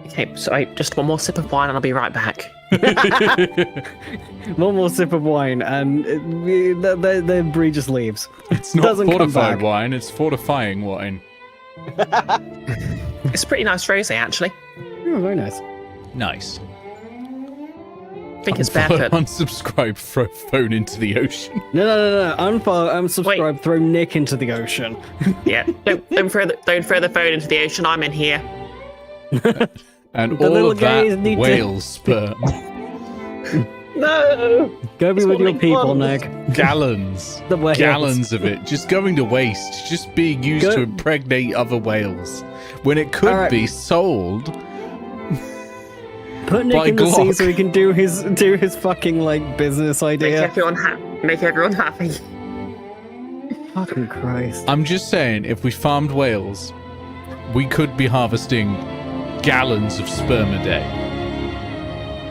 C: Okay, so just one more sip of wine and I'll be right back.
B: One more sip of wine, and the Bree just leaves.
A: It's not
B: Doesn't come
A: fortified
B: back.
A: wine, it's fortifying wine.
C: It's a pretty nice rosé, actually.
B: Oh, very nice.
A: Nice.
C: I think it's barefoot.
A: Unsubscribe, throw phone into the ocean.
B: No. Unfollow, unsubscribe, throw Nick into the ocean.
C: Yeah, don't throw the phone into the ocean. I'm in here.
A: And
B: The
A: all
B: little
A: of that
B: guys need to-
A: whale sperm.
C: No.
B: Go be
C: It's
B: with your
C: only
B: people,
C: one.
B: Nick.
A: Gallons.
B: The whales.
A: Gallons of it. Just going to waste. Just being used
B: Go-
A: to impregnate other whales. When it could
B: Alright.
A: be sold.
B: Put Nick
A: By
B: in the sea
A: Glock.
B: so he can do his fucking like business
C: Make
B: idea.
C: everyone happy.
B: Fucking Christ.
A: I'm just saying, if we farmed whales, we could be harvesting gallons of sperm a day.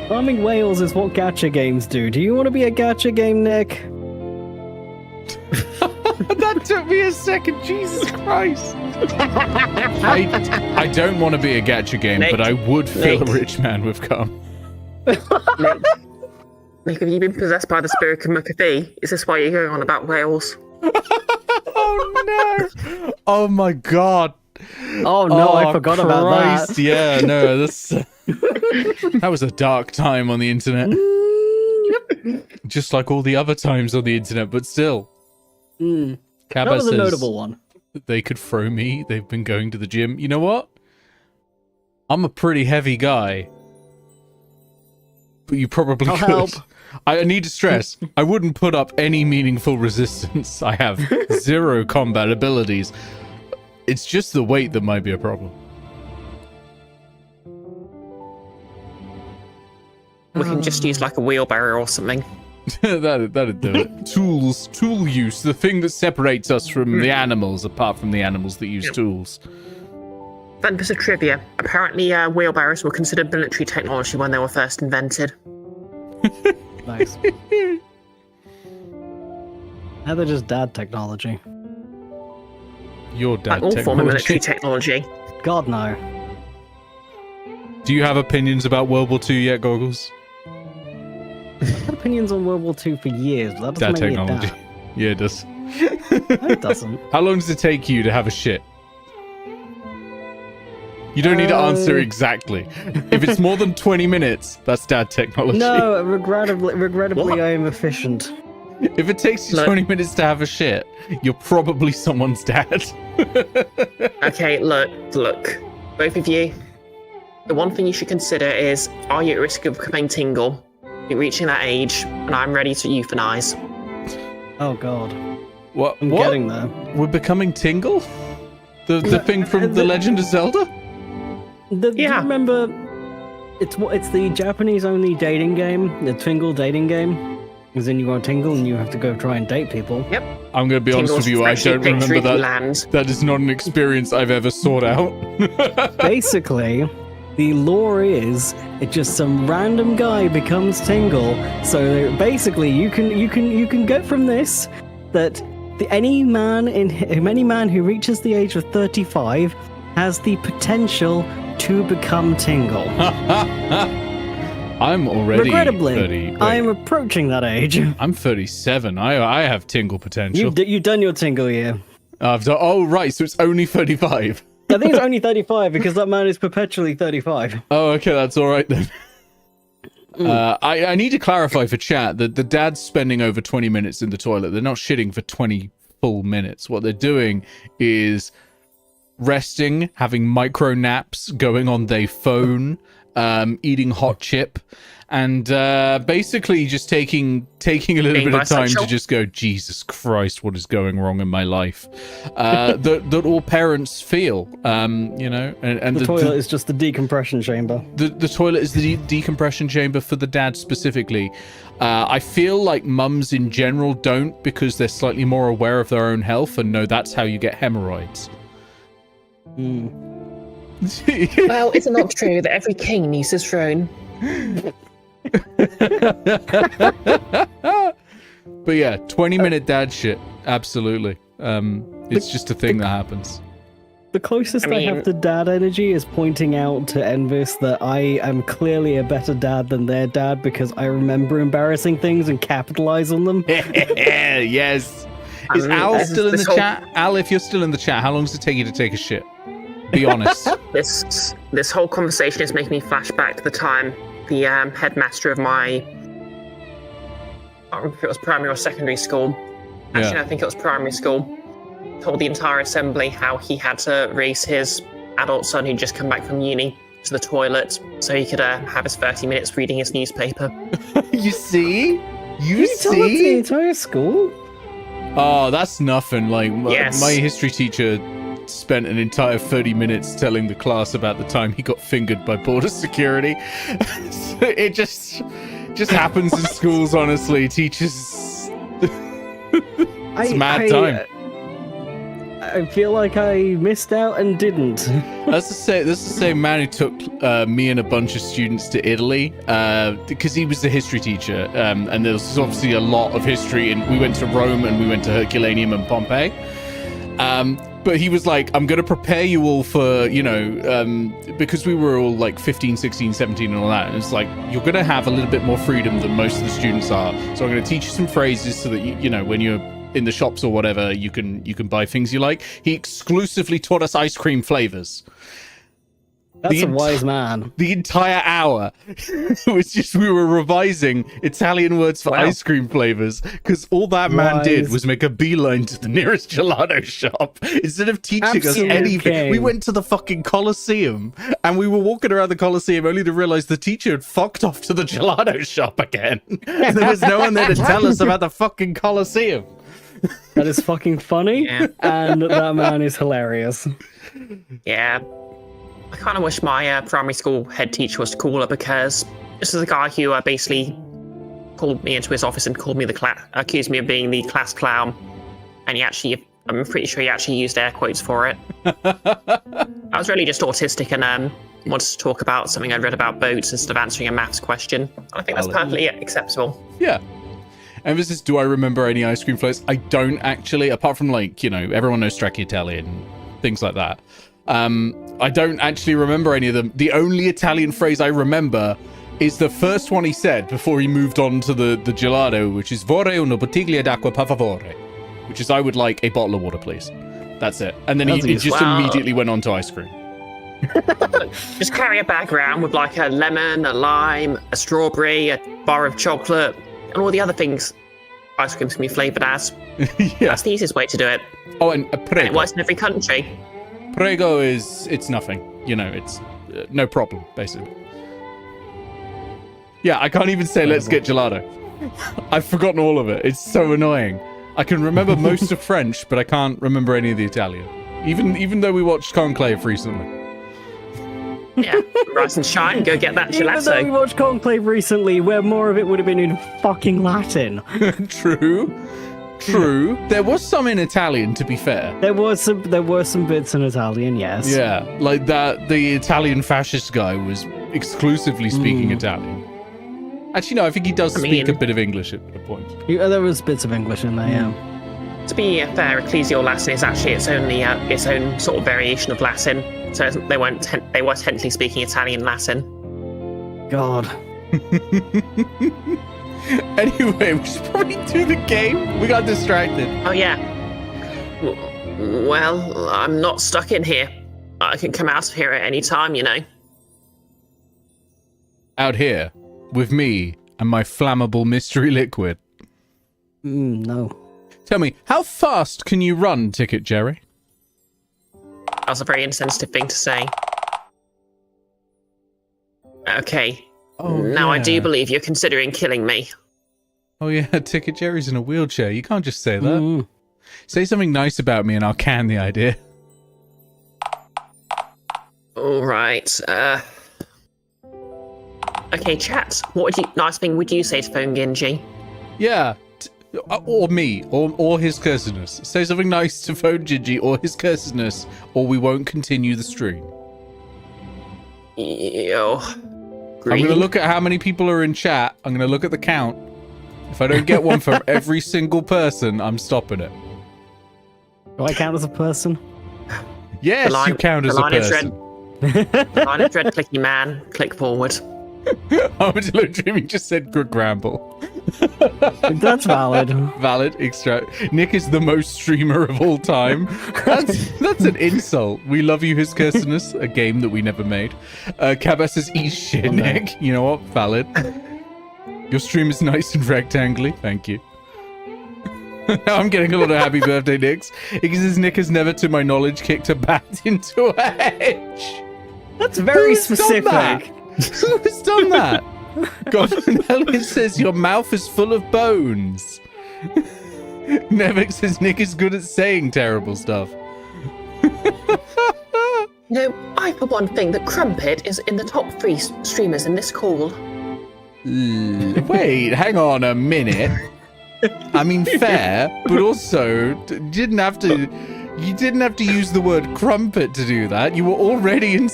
B: Farming whales is what gacha games do. Do you want to be a gacha game, Nick?
A: That took me a second, Jesus Christ. I don't want to be a gacha game,
C: Nick,
A: but I would fill
C: Nick.
A: a rich man with cum.
C: Nick, have you been possessed by the spirit of McAfee? Is this why you're going on about whales?
A: Oh no! Oh my god!
B: Oh no, I forgot about
A: Christ,
B: that.
A: Yeah, no, this that was a dark time on the internet. Just like all the other times on the internet, but still.
B: Mm.
A: Kaba
B: That was a
A: says
B: notable one.
A: they could throw me. They've been going to the gym. You know what? I'm a pretty heavy guy. But you probably
B: I'll
A: could.
B: help.
A: I need to stress, I wouldn't put up any meaningful resistance. I have 0 combat abilities. It's just the weight that might be a problem.
C: We can just use like a wheelbarrow or something.
A: That'd do it. Tool use, the thing that separates us from the animals, apart from the animals that use
C: Yep.
A: tools.
C: Fun bit of trivia. Apparently, wheelbarrows were considered military technology when they were first invented.
B: Nice. Now they're just dad technology.
A: Your dad
C: Like all form of military
A: technology.
C: technology.
B: God no.
A: Do you have opinions about World War II yet, Goggles?
B: I've had opinions on World War II for years, but that
A: Dad
B: doesn't make
A: technology.
B: me a dad.
A: Yeah, it does.
B: No, it doesn't.
A: How long does it take you to have a shit? You don't need to answer exactly. If it's more than 20 minutes, that's dad technology.
B: No, regrettably,
C: What?
B: I am efficient.
A: If it takes you
C: Look.
A: 20 minutes to have a shit, you're probably someone's dad.
C: Okay, look. Both of you. The one thing you should consider is, are you at risk of becoming tingle? You're reaching that age, and I'm ready to euthanize.
B: Oh god,
A: What?
B: I'm
A: What?
B: getting there.
A: We're becoming Tingle? The thing from The Legend of Zelda?
B: Do you
C: Yeah.
B: remember? It's the Japanese only dating game, the Tingle dating game. As in you are Tingle and you have to go try and date people.
C: Yep.
A: I'm going to be honest with you, I don't remember that.
C: Land.
A: That is not an experience I've ever sought out.
B: Basically, the lore is it just some random guy becomes Tingle. So basically, you can get from this that any man who reaches the age of 35 has the potential to become Tingle.
A: I'm already
B: Regrettably,
A: 30. Wait,
B: I am approaching that age.
A: I'm 37. I have tingle potential.
B: You've done your Tingle year.
A: I've done. Oh right, so it's only 35.
B: I think it's only 35 because that man is perpetually 35.
A: Oh, okay, that's all right then. I need to clarify for chat that the dad's spending over 20 minutes in the toilet. They're not shitting for 20 full minutes. What they're doing is resting, having micro naps, going on their phone, eating hot chip, and basically just taking a little bit of time to just go, Jesus Christ, what is going wrong in my life? That all parents feel, you know, and
B: the toilet is just the decompression chamber.
A: The toilet is the decompression chamber for the dad specifically. I feel like mums in general don't, because they're slightly more aware of their own health and know that's how you get hemorrhoids.
C: Well, is it not true that every king needs his throne?
A: But yeah, 20-minute dad shit. Absolutely. It's just a thing that happens.
B: The closest I have to dad energy is pointing out to Envis that I am clearly a better dad than their dad because I remember embarrassing things and capitalize on them.
A: Yes. Is Al still in the chat? Al, if you're still in the chat, how long does it take you to take a shit? Be honest.
C: This whole conversation is making me flash back to the time the headmaster of my, I don't remember if it was primary or secondary school. Actually, I think it was primary school. Told the entire assembly how he had to race his adult son who'd just come back from uni to the toilet so he could have his 30 minutes reading his newspaper.
A: You see? You
B: told the entire school?
A: Oh, that's nothing. Like, my history teacher spent an entire 30 minutes telling the class about the time he got fingered by border security. So it just happens in schools, honestly. Teachers... it's mad time.
B: I feel like I missed out and didn't.
A: That's the same man who took me and a bunch of students to Italy because he was the history teacher, and there was obviously a lot of history, and we went to Rome and we went to Herculaneum and Pompeii. But he was like, I'm going to prepare you all for, you know, because we were all like 15, 16, 17 and all that. And it's like, you're going to have a little bit more freedom than most of the students are. So I'm going to teach you some phrases so that, you know, when you're in the shops or whatever, you can buy things you like. He exclusively taught us ice cream flavors.
B: That's a wise man.
A: The entire hour was just, we were revising Italian words for ice cream flavors because all that man did was make a beeline to the nearest gelato shop instead of teaching us anything. We went to the fucking Colosseum and we were walking around the Colosseum only to realize the teacher had fucked off to the gelato shop again. And there was no one there to tell us about the fucking Colosseum.
B: That is fucking funny, and that man is hilarious.
C: Yeah. I kind of wish my primary school head teacher was cooler because this is a guy who basically called me into his office and called me accused me of being the class clown. And I'm pretty sure he actually used air quotes for it. I was really just autistic and wanted to talk about something I'd read about boats instead of answering a maths question. I think that's perfectly acceptable.
A: Yeah. Emphasis, do I remember any ice cream flavors? I don't actually, apart from like, you know, everyone knows Stracciatella and things like that. I don't actually remember any of them. The only Italian phrase I remember is the first one he said before he moved on to the gelato, which is vorrei una bottiglia d'acqua per favore, which is I would like a bottle of water, please. That's it. And then he just immediately went on to ice cream.
C: Just carry a bag around with like a lemon, a lime, a strawberry, a bar of chocolate, and all the other things ice creams can be flavoured as. That's the easiest way to do it.
A: Oh, and prego.
C: And it works in every country.
A: Prego it's nothing. You know, it's no problem, basically. Yeah, I can't even say let's get gelato. I've forgotten all of it. It's so annoying. I can remember most of French, but I can't remember any of the Italian. Even though we watched Conclave recently.
C: Yeah, rise and shine, go get that gelato.
B: Even though we watched Conclave recently, where more of it would have been in fucking Latin.
A: True. There was some in Italian, to be fair.
B: There were some bits in Italian, yes.
A: Yeah, like that. The Italian fascist guy was exclusively speaking Italian. Actually, no, I think he does speak a bit of English at a point.
B: There was bits of English in there, yeah.
C: To be fair, ecclesial Latin is actually its own sort of variation of Latin. So they were technically speaking Italian Latin.
B: God.
A: Anyway, we should probably do the game. We got distracted.
C: Oh yeah. Well, I'm not stuck in here. I can come out of here at any time, you know.
A: Out here, with me and my flammable mystery liquid.
B: No.
A: Tell me, how fast can you run, Ticket Jerry?
C: That was a very insensitive thing to say. Okay. Now I do believe you're considering killing me.
A: Oh yeah, Ticket Jerry's in a wheelchair. You can't just say that. Say something nice about me and I'll can the idea.
C: Alright, okay, chat. What nice thing would you say to Phone Genji?
A: Yeah. Or me, or his cursedness. Say something nice to Phone Gingy or his cursedness, or we won't continue the stream.
C: Yo.
A: I'm going to look at how many people are in chat. I'm going to look at the count. If I don't get one from every single person, I'm stopping it.
B: Do I count as a person?
A: Yes, you count as a person.
C: The line of dread, clicky man, click forward.
A: Armadillo Dreaming just said good Gramble.
B: That's valid.
A: Valid, extract. Nick is the most streamer of all time. That's an insult. We love you, his cursedness, a game that we never made. Cabas says, eat shit, Nick. You know what? Valid. Your stream is nice and rectangly. Thank you. Now I'm getting a lot of happy birthday Nicks. It says Nick has never, to my knowledge, kicked a bat into a hedge.
B: That's very specific.
A: Who has done that? Goblin Elliot says your mouth is full of bones. Nevik says Nick is good at saying terrible stuff.
C: No, I for one think that Crumpet is in the top 3 streamers in this call.
A: Wait, hang on a minute. I mean, fair, but also you didn't have to use the word crumpet to do that. You were already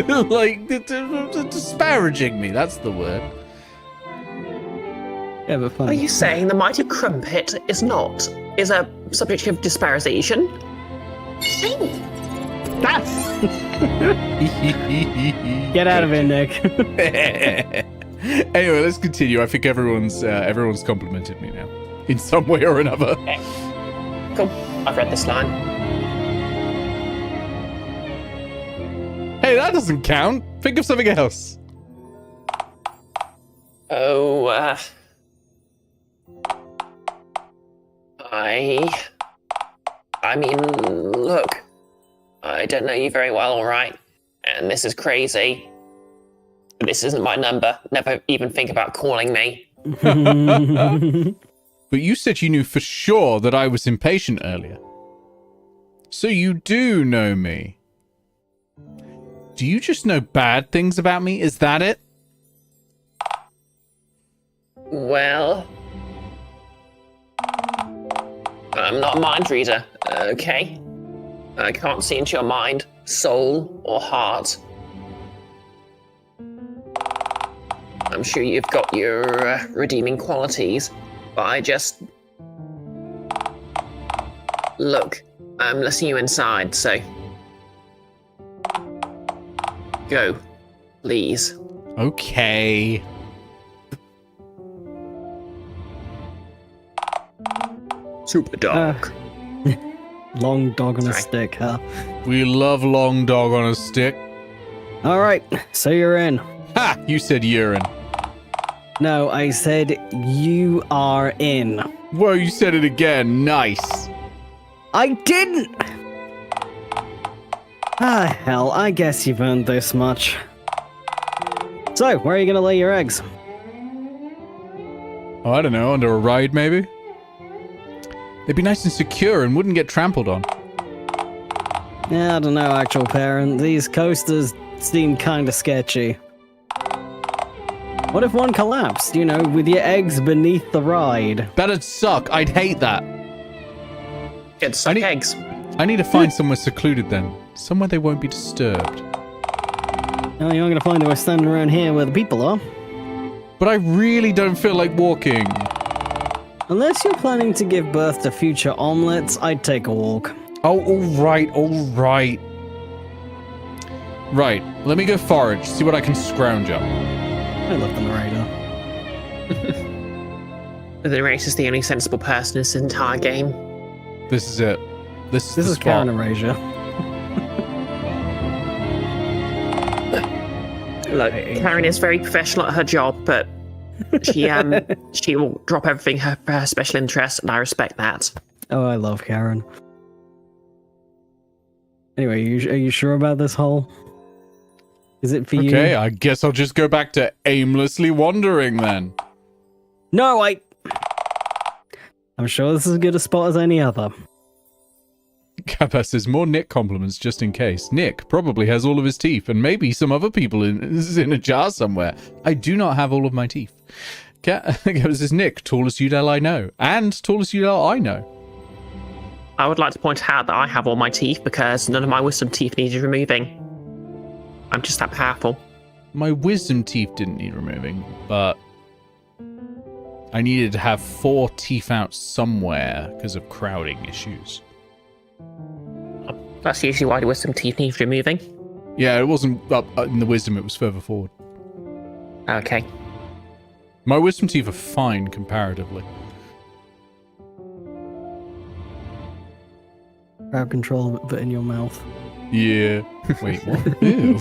A: like disparaging me. That's the word.
B: Yeah, but fun.
C: Are you saying the mighty Crumpet is a subject of disparagation?
B: Get out of it, Nick.
A: Anyway, let's continue. I think everyone's complimented me now in some way or another.
C: Okay. Cool. I've read this line.
A: Hey, that doesn't count. Think of something else.
C: Oh, I mean, look, I don't know you very well, alright? And this is crazy. This isn't my number. Never even think about calling me.
A: But you said you knew for sure that I was impatient earlier. So you do know me. Do you just know bad things about me? Is that it?
C: Well, I'm not a mind reader, okay? I can't see into your mind, soul, or heart. I'm sure you've got your redeeming qualities, but I just... Look, I'm letting you inside, so... Go, please.
A: Okay.
C: Super dark.
B: Long dog on a stick, huh?
A: We love long dog on a stick.
B: Alright, so you're in.
A: Ha! You said urine.
B: No, I said you are in.
A: Whoa, you said it again. Nice.
B: I didn't! Ah, hell, I guess you've earned this much. So, where are you gonna lay your eggs?
A: Oh, I don't know, under a ride maybe? They'd be nice and secure and wouldn't get trampled on.
B: Yeah, I don't know, actual parent. These coasters seem kinda sketchy. What if one collapsed, you know, with your eggs beneath the ride?
A: That'd suck. I'd hate that.
C: Good suck eggs.
A: I need to find somewhere secluded then. Somewhere they won't be disturbed.
B: Oh, you're gonna find that we're standing around here where the people are.
A: But I really don't feel like walking.
B: Unless you're planning to give birth to future omelets, I'd take a walk.
A: Oh, all right. Right, let me go forage, see what I can scrounge up.
B: I love the narrator.
C: The narrator's the only sensible person in this entire game.
A: This is it. This
B: is Karen Erasure.
C: Look, Karen is very professional at her job, but she will drop everything for her special interest, and I respect that.
B: Oh, I love Karen. Anyway, are you sure about this hole? Is it for you?
A: Okay, I guess I'll just go back to aimlessly wandering then.
B: No, I'm sure this is as good a spot as any other.
A: Kappa says more Nick compliments just in case. Nick probably has all of his teeth, and maybe some other people is in a jar somewhere. I do not have all of my teeth. Kappa says Nick, tallest Udell I know, and tallest Udell I know.
C: I would like to point out that I have all my teeth because none of my wisdom teeth needed removing. I'm just that powerful.
A: My wisdom teeth didn't need removing, but I needed to have 4 teeth out somewhere because of crowding issues.
C: That's usually why the wisdom teeth need removing.
A: Yeah, it wasn't up in the wisdom, it was further forward.
C: Okay.
A: My wisdom teeth are fine comparatively.
B: Crowd control, but in your mouth.
A: Yeah. Wait, what? Ew.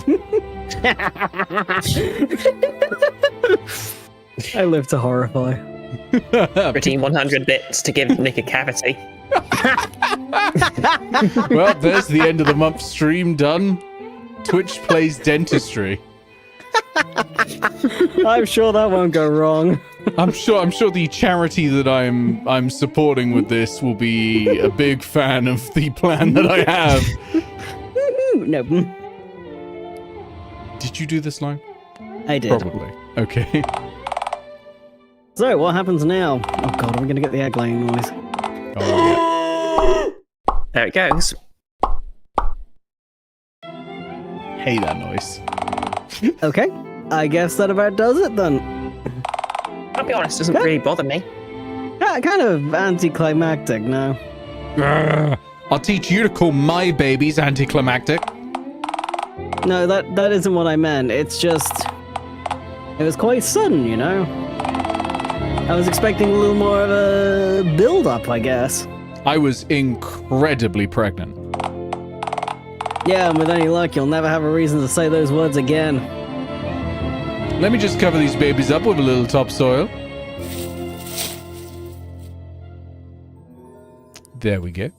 B: I live to horrify.
C: Redeem 100 bits to give Nick a cavity.
A: Well, there's the end of the month stream done. Twitch plays dentistry.
B: I'm sure that won't go wrong.
A: I'm sure the charity that I'm supporting with this will be a big fan of the plan that I have.
B: No.
A: Did you do this line?
B: I did.
A: Probably. Okay.
B: So, what happens now? Oh god, are we gonna get the egg laying noise?
A: Oh,
C: There it goes.
A: yeah. Hate that noise.
B: Okay, I guess that about does it then.
C: I'll be honest, it doesn't really bother me.
B: Kind of anticlimactic, no?
A: Grr. I'll teach you to call my babies anticlimactic.
B: No, that isn't what I meant. It's just... It was quite sudden, you know? I was expecting a little more of a build-up, I guess.
A: I was incredibly pregnant.
B: Yeah, and with any luck, you'll never have a reason to say those words again.
A: Let me just cover these babies up with a little topsoil. There we go.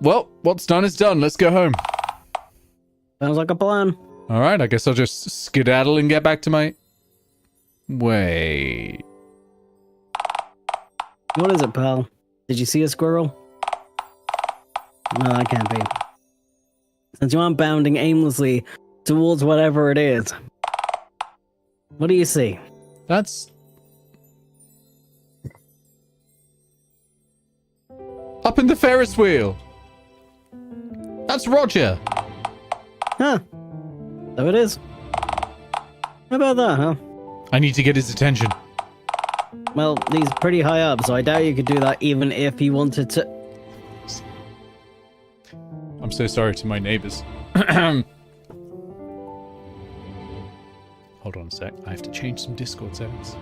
A: Well, what's done is done. Let's go home.
B: Sounds like a plan.
A: Alright, I guess I'll just skedaddle and get back to my... Wait...
B: What is it, pal? Did you see a squirrel? No, that can't be. Since you aren't bounding aimlessly towards whatever it is. What do you see?
A: That's... Up in the Ferris wheel! That's Roger!
B: Huh. So it is. How about that, huh?
A: I need to get his attention.
B: Well, he's pretty high up, so I doubt you could do that even if he wanted to.
A: I'm so sorry to my neighbors. Hold on a sec. I have to change some Discord settings.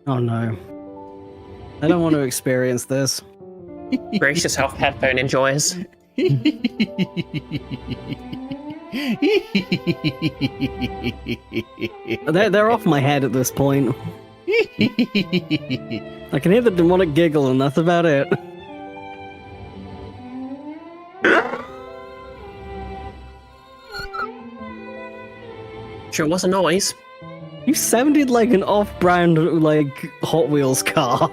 B: Oh no. I don't want to experience this.
C: Brace yourself, headphone enjoyers.
B: They're off my head at this point. I can hear the demonic giggle and that's about it.
C: Sure was a noise.
B: You sounded like an off-brand, like, Hot Wheels car.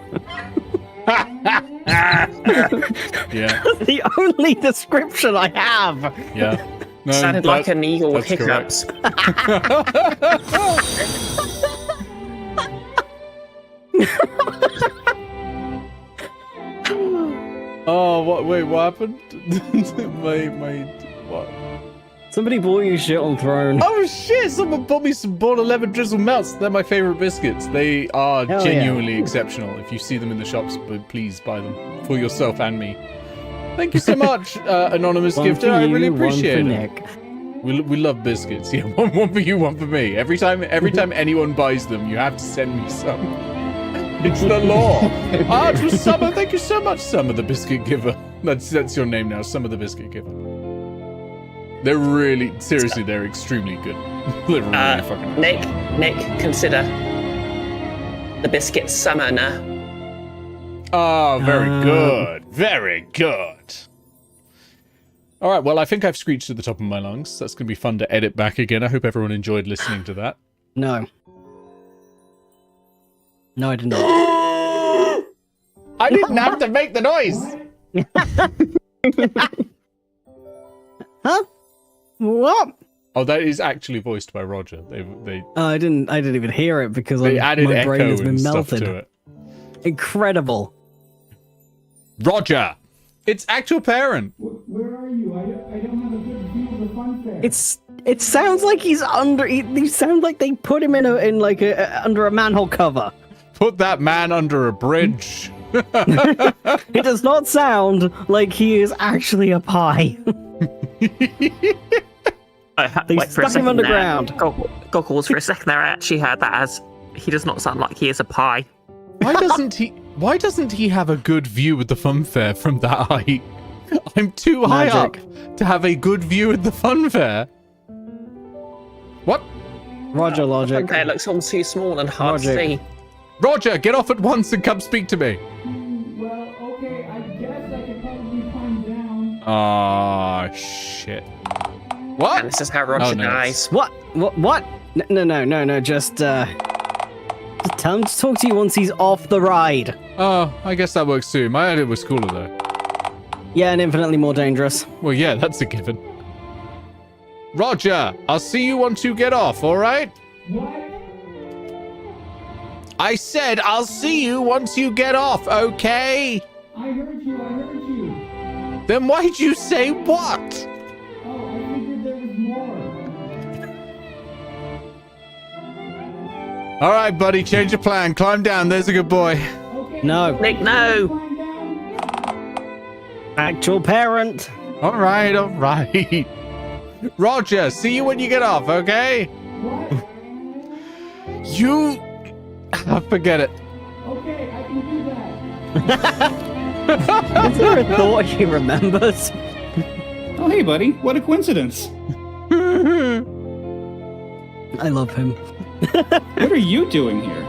A: Yeah.
B: That's the only description I have.
A: Yeah. No,
C: Sounded like an eagle with
A: that's
C: hiccups.
A: Oh, what? Wait, what happened? my what?
B: Somebody bought you shit on Throne.
A: Oh shit! Someone bought me some Born 11 Drizzle Melts. They're my favorite biscuits. They are
B: Hell
A: genuinely exceptional. If you see them in the shops, please buy them for yourself and me. Thank you so much, anonymous
B: One
A: gifter.
B: for
A: I
B: you,
A: really
B: one for
A: appreciate it.
B: Nick.
A: We love biscuits. Yeah, one for you, one for me. Every time anyone buys them, you have to send me some. It's the law. It was Summer. Thank you so much, Summer the Biscuit Giver. That's your name now, Summer the Biscuit Giver. They're really, seriously, they're extremely good. They're really fucking nice.
C: Nick, consider the biscuit summoner.
A: Oh, very good. Very good. All right, well, I think I've screeched to the top of my lungs. That's going to be fun to edit back again. I hope everyone enjoyed listening to that.
B: No. No, I did not.
A: I didn't have to make the noise.
B: Huh? What?
A: Oh, that is actually voiced by Roger. They
B: I didn't even hear it because
A: added
B: my
A: echo
B: brain has been
A: and stuff
B: melted.
A: to it.
B: Incredible.
A: Roger, it's actual parent.
D: Where are you? I don't have a good view of the funfair.
B: It sounds like he's under. He sound like they put him under a manhole cover.
A: Put that man under a bridge.
B: It does not sound like he is actually a pie. They
C: Wait for a
B: stuck him
C: second
B: underground.
C: there. Goggles for a second there. I actually heard that as he does not sound like he is a pie.
A: Why doesn't he have a good view of the funfair from that height? I'm too high up to have a good view of the funfair. What?
B: Roger logic.
C: Okay, it looks all too small and hard
B: Logic.
C: to see.
A: Roger, get off at once and come speak to me.
D: Well, okay, I guess I could probably climb down.
A: Ah, shit. What?
C: And this is how Roger
A: Oh, no,
C: dies.
B: What? No. Just tell him to talk to you once he's off the ride.
A: Oh, I guess that works too. My idea was cooler though.
B: Yeah, and infinitely more dangerous.
A: Well, yeah, that's a given. Roger, I'll see you once you get off, all right?
D: What?
A: I said I'll see you once you get off, okay?
D: I heard you.
A: Then why'd you say what?
D: Oh, I figured there was more.
A: All right, buddy, change your plan. Climb down. There's a good boy.
D: Okay.
B: No.
C: Nick, no!
D: Climb down.
B: Actual parent.
A: All right. Roger, see you when you get off, okay?
D: What?
A: You... forget it.
D: Okay, I can do that.
B: Is there a thought he remembers?
D: Oh, hey, buddy. What a coincidence.
B: I love him.
D: What are you doing here?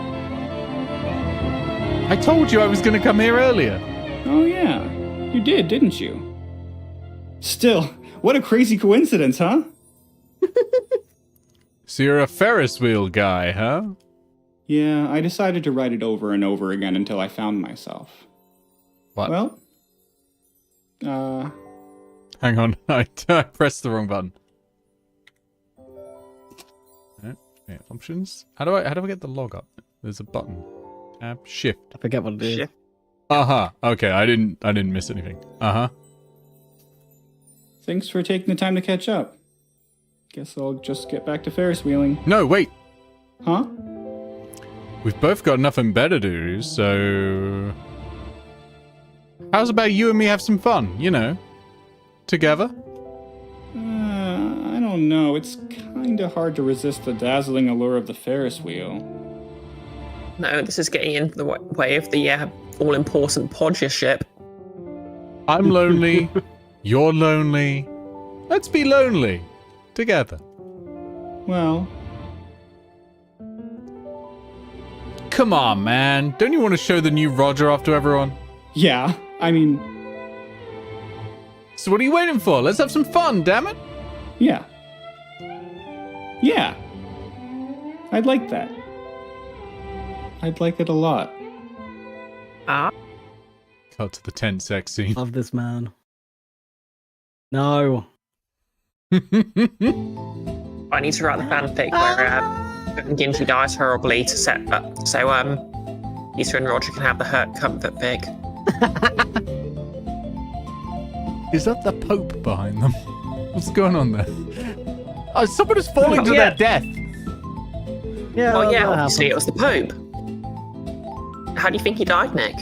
A: I told you I was going to come here earlier.
D: Oh, yeah. You did, didn't you? Still, what a crazy coincidence, huh?
A: So you're a Ferris wheel guy, huh?
D: Yeah, I decided to write it over and over again until I found myself.
A: What?
D: Well,
A: Hang on, I pressed the wrong button. Okay, options. How do I get the log up? There's a button. Tab shift.
B: I forget what it is.
C: Shift.
A: Okay, I didn't miss anything.
D: thanks for taking the time to catch up. Guess I'll just get back to Ferris wheeling.
A: No, wait.
D: Huh?
A: We've both got nothing better to do, so how's about you and me have some fun, you know? Together?
D: I don't know. It's kinda hard to resist the dazzling allure of the Ferris wheel.
C: No, this is getting in the way of the all-important podgership.
A: I'm lonely. You're lonely. Let's be lonely. Together.
D: Well,
A: Come on, man. Don't you want to show the new Roger off to everyone?
D: yeah. I mean,
A: So what are you waiting for? Let's have some fun, damn it.
D: yeah. Yeah. I'd like that. I'd like it a lot.
A: Cut to the tense sex scene.
B: Love this man. No.
C: I need to write the fanfic where Ginty dies horribly to set up so Lisa and Roger can have the hurt comfort fic.
A: Is that the Pope behind them? What's going on there? Oh, someone is falling to
C: Yeah.
A: their death.
B: Yeah,
C: Oh yeah,
B: that
C: obviously it
B: happens.
C: was the Pope. How do you think he died, Nick?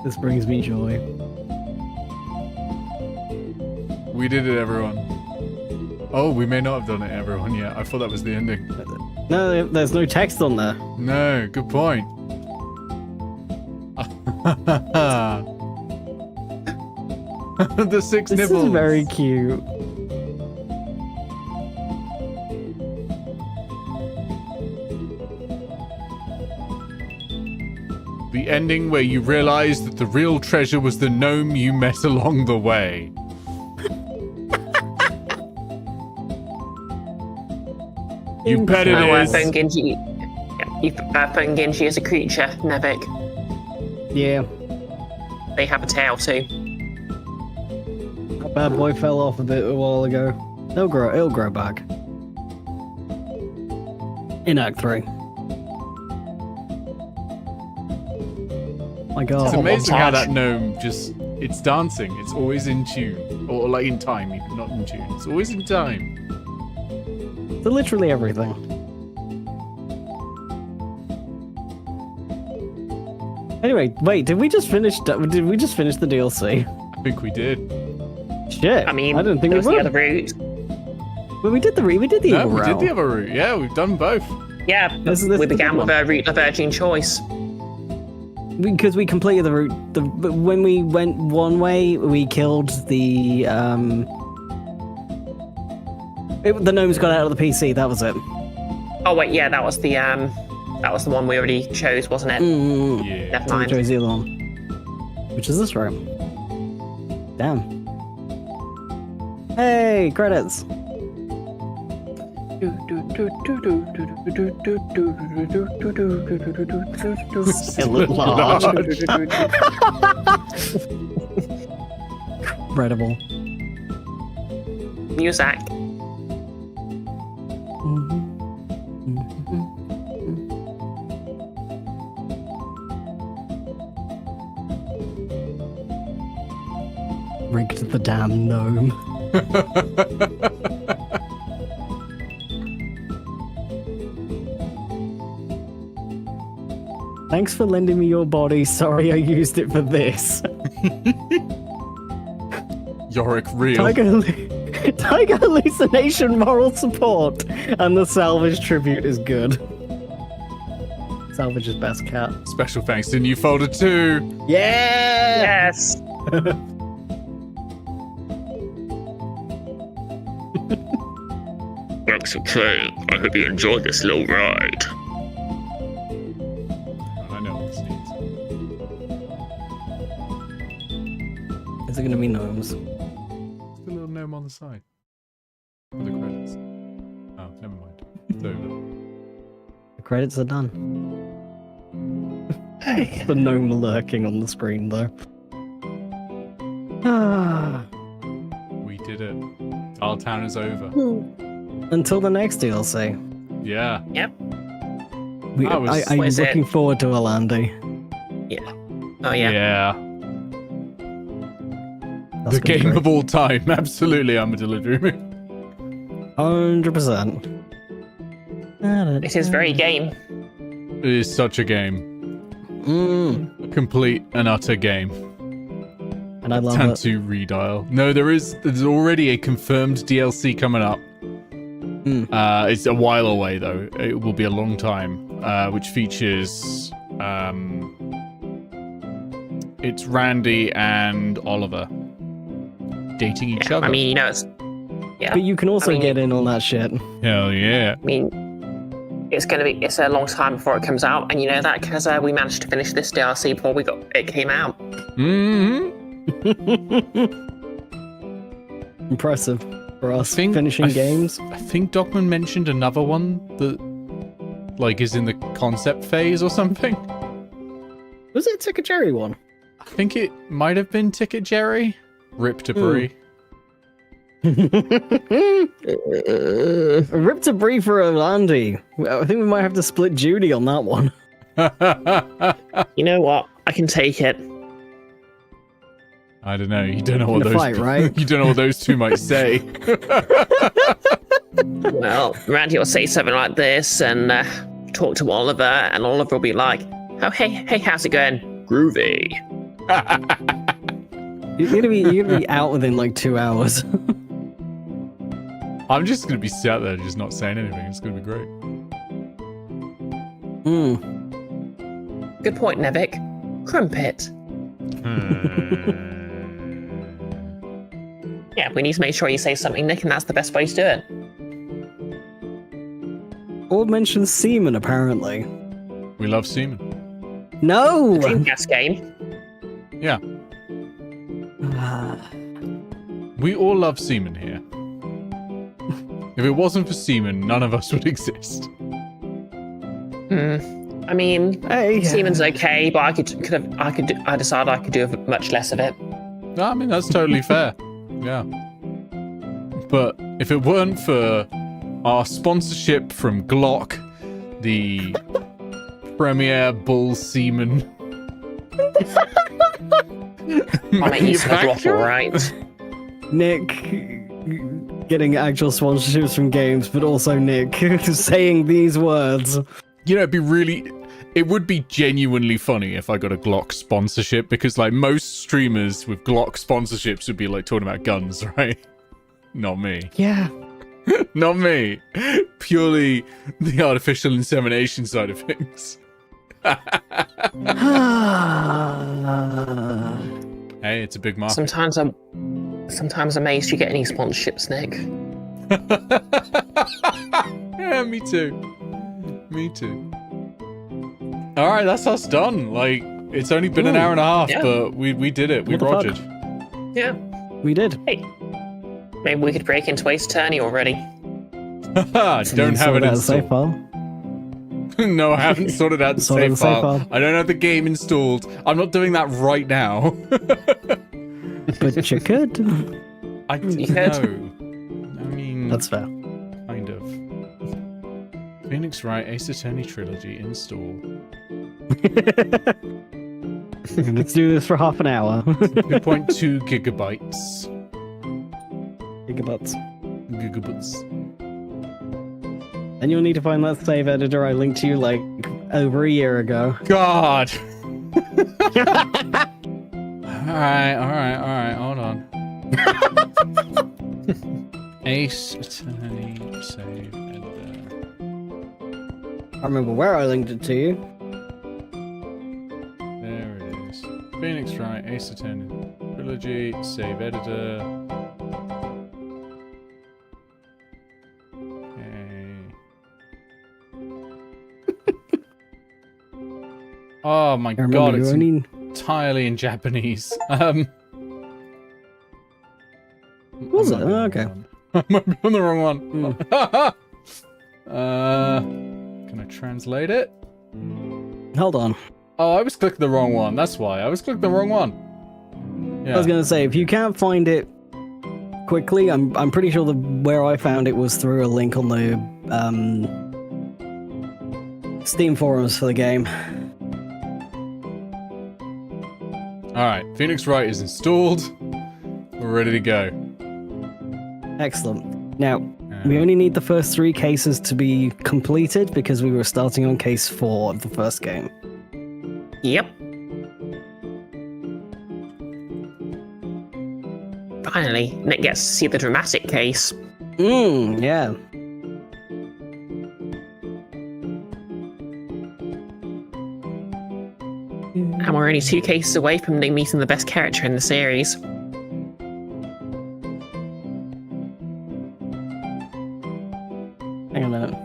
B: This brings me joy.
A: We did it, everyone. Oh, we may not have done it, everyone. Yeah, I thought that was the ending.
B: No, there's no text on there.
A: No, good point. The six
B: This
A: nibbles.
B: is very cute.
A: The ending where you realize that the real treasure was the gnome you met along the way. You bet it
C: Oh,
A: is.
C: Phone Genji. Yeah, Phone Genji is a creature, Nevik.
B: Yeah,
C: They have a tail too.
B: that bad boy fell off a while ago. It'll grow back. In Act 3. My god.
A: It's amazing how
C: montage.
A: that gnome it's dancing. It's always in tune. Or like in time, even not in tune. It's always in time.
B: So literally everything. Anyway, wait, did we just finish the DLC?
A: I think we did.
B: Shit.
C: I mean,
B: I didn't think
C: there
B: we
C: was the
B: would.
C: other route.
B: But we did the
A: No,
B: evil
A: we did
B: route.
A: the other route. Yeah, we've done both.
C: Yeah,
B: This is
C: we
B: the
C: began
B: good
C: with a route of urging choice.
B: Because we completed the route. But when we went one way, we killed the the gnomes got out of the PC. That was it.
C: Oh wait, yeah, that was the one we already chose, wasn't it?
A: Yeah.
C: Never
B: So we
C: mind.
B: chose the other one, which is this route. Damn. Hey, credits. It looked large. Incredible.
C: Music.
B: Rigged the damn gnome. Thanks for lending me your body. Sorry I used it for this.
A: Yorick real.
B: Tiger hallucination moral support. And the salvage tribute is good. Salvage is best cat.
A: Special thanks to New Folder 2.
B: Yeah!
C: Yes.
E: Thanks for playing. I hope you enjoyed this little ride.
A: I know what this needs.
B: Is it gonna be gnomes?
A: Just a little gnome on the side. For the credits. Oh, never mind. It's over.
B: The credits are done. The gnome lurking on the screen though. Ah.
A: We did it. Dialtown is over.
B: Until the next DLC.
A: Yeah.
B: I'm
C: What is it?
B: looking forward to Aaaand.
C: Oh yeah.
A: Yeah.
B: That's
A: The
B: gonna be
A: game
B: great.
A: of all time. Absolutely, I'm a delivery.
B: 100%.
C: It is very game.
A: It is such a game.
B: Mm,
A: A complete and utter game.
B: and I love
A: Time
B: it.
A: to redial. No, there's already a confirmed DLC coming up. It's a while away though. It will be a long time. Which features it's Randy and Oliver dating each other.
C: I mean, you know, it's yeah.
B: But you can also
C: I mean-
B: get in on that shit.
A: Hell yeah.
C: I mean, it's a long time before it comes out, and you know that because we managed to finish this DLC before it came out.
A: Mm-hmm.
B: Impressive for us
A: think-
B: finishing games.
A: I think Dogman mentioned another one that like is in the concept phase or something.
B: Was it Ticket Jerry one?
A: I think it might have been Ticket Jerry. Rip to Brie.
B: Rip to Brie for Aaaand. I think we might have to split Judy on that one.
C: You know what? I can take it.
A: I don't know. You don't know what
B: In a
A: those
B: fight, right?
A: You don't know what those two might say.
C: Well, Randy will say something like this and talk to Oliver, and Oliver will be like, "Oh, hey, how's it going? Groovy."
B: You're gonna be out within like 2 hours.
A: I'm just gonna be sat there, just not saying anything. It's gonna be great.
C: Good point, Nevik. Crumpet. Yeah, we need to make sure you say something, Nick, and that's the best way to do it.
B: All mentions semen, apparently.
A: We love semen.
B: No!
C: Dreamcast game.
A: Yeah. We all love semen here. If it wasn't for semen, none of us would exist.
C: I mean,
B: Hey.
C: semen's okay, but I decided I could do much less of it.
A: No, I mean, that's totally fair. Yeah. But if it weren't for our sponsorship from Glock, the premier bull semen
C: I make use of a brothel, right?
B: Nick getting actual sponsorships from games, but also Nick saying these words.
A: You know, it would be genuinely funny if I got a Glock sponsorship, because like most streamers with Glock sponsorships would be like talking about guns, right? Not me.
B: Yeah.
A: Not me. Purely the artificial insemination side of things. Hey, it's a big market.
C: Sometimes I'm amazed you get any sponsorships, Nick.
A: Yeah, me too. Me too. All right, that's us done. Like, it's only been an hour and a half,
C: yeah.
A: but we did it. We
B: What the
A: rogered.
C: Yeah.
B: We did.
C: Hey, maybe we could break into Ace Attorney already.
A: Don't have it
B: Safe
A: installed.
B: file.
A: No, I haven't sorted out the
B: Sorted
A: save
B: the save
A: file.
B: file.
A: I don't have the game installed. I'm not doing that right now.
B: But you could.
A: I
C: You
A: know.
C: could.
A: I mean,
B: That's fair.
A: kind of. Phoenix Wright Ace Attorney Trilogy install.
B: Let's do this for half an hour.
A: 2.2 gigabytes.
B: Gigabytes.
A: Gigabytes.
B: And you'll need to find that save editor I linked to you like over a year ago.
A: God. Alright, hold on. Ace Attorney save editor.
B: I remember where I linked it to you.
A: There it is. Phoenix Wright Ace Attorney Trilogy save editor. Oh my
B: I remember
A: god,
B: you
A: it's
B: only...
A: entirely in Japanese.
B: Was it? Oh, okay.
A: I might be on the wrong one.
B: Hmm.
A: Can I translate it?
B: Hold on.
A: Oh, I was clicking the wrong one. That's why. I was clicking the wrong one. Yeah.
B: I was gonna say, if you can't find it quickly, I'm pretty sure where I found it was through a link on the Steam forums for the game.
A: Alright, Phoenix Wright is installed. We're ready to go.
B: Excellent. Now, we only need the first 3 cases to be completed because we were starting on case 4 of the first game.
C: Yep. Finally, Nick gets to see the dramatic case.
B: Yeah.
C: And we're only 2 cases away from Nick meeting the best character in the series.
B: Hang on a minute.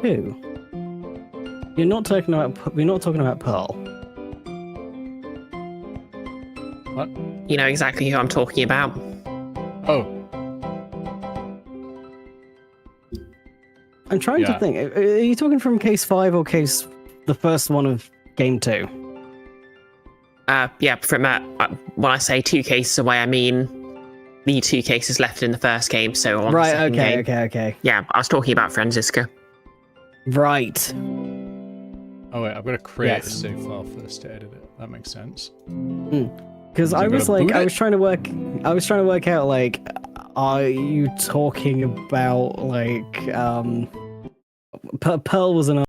B: Two. We're not talking about Pearl.
A: What?
C: You know exactly who I'm talking about.
A: Oh,
B: I'm trying to
A: Yeah.
B: think. Are you talking from case 5 or the first one of game 2?
C: Yeah, from when I say 2 cases away, I mean the 2 cases left in the first game, so on the
B: Right,
C: second
B: okay,
C: game.
B: okay.
C: Yeah, I was talking about Franziska.
B: Right.
A: Oh wait, I've got to create a
B: Yes.
A: save file first to edit it. That makes sense.
B: Because I
A: I've
B: was
A: gotta
B: like,
A: boot
B: I
A: it?
B: was trying to work out, like, are you talking about, like, Pearl was an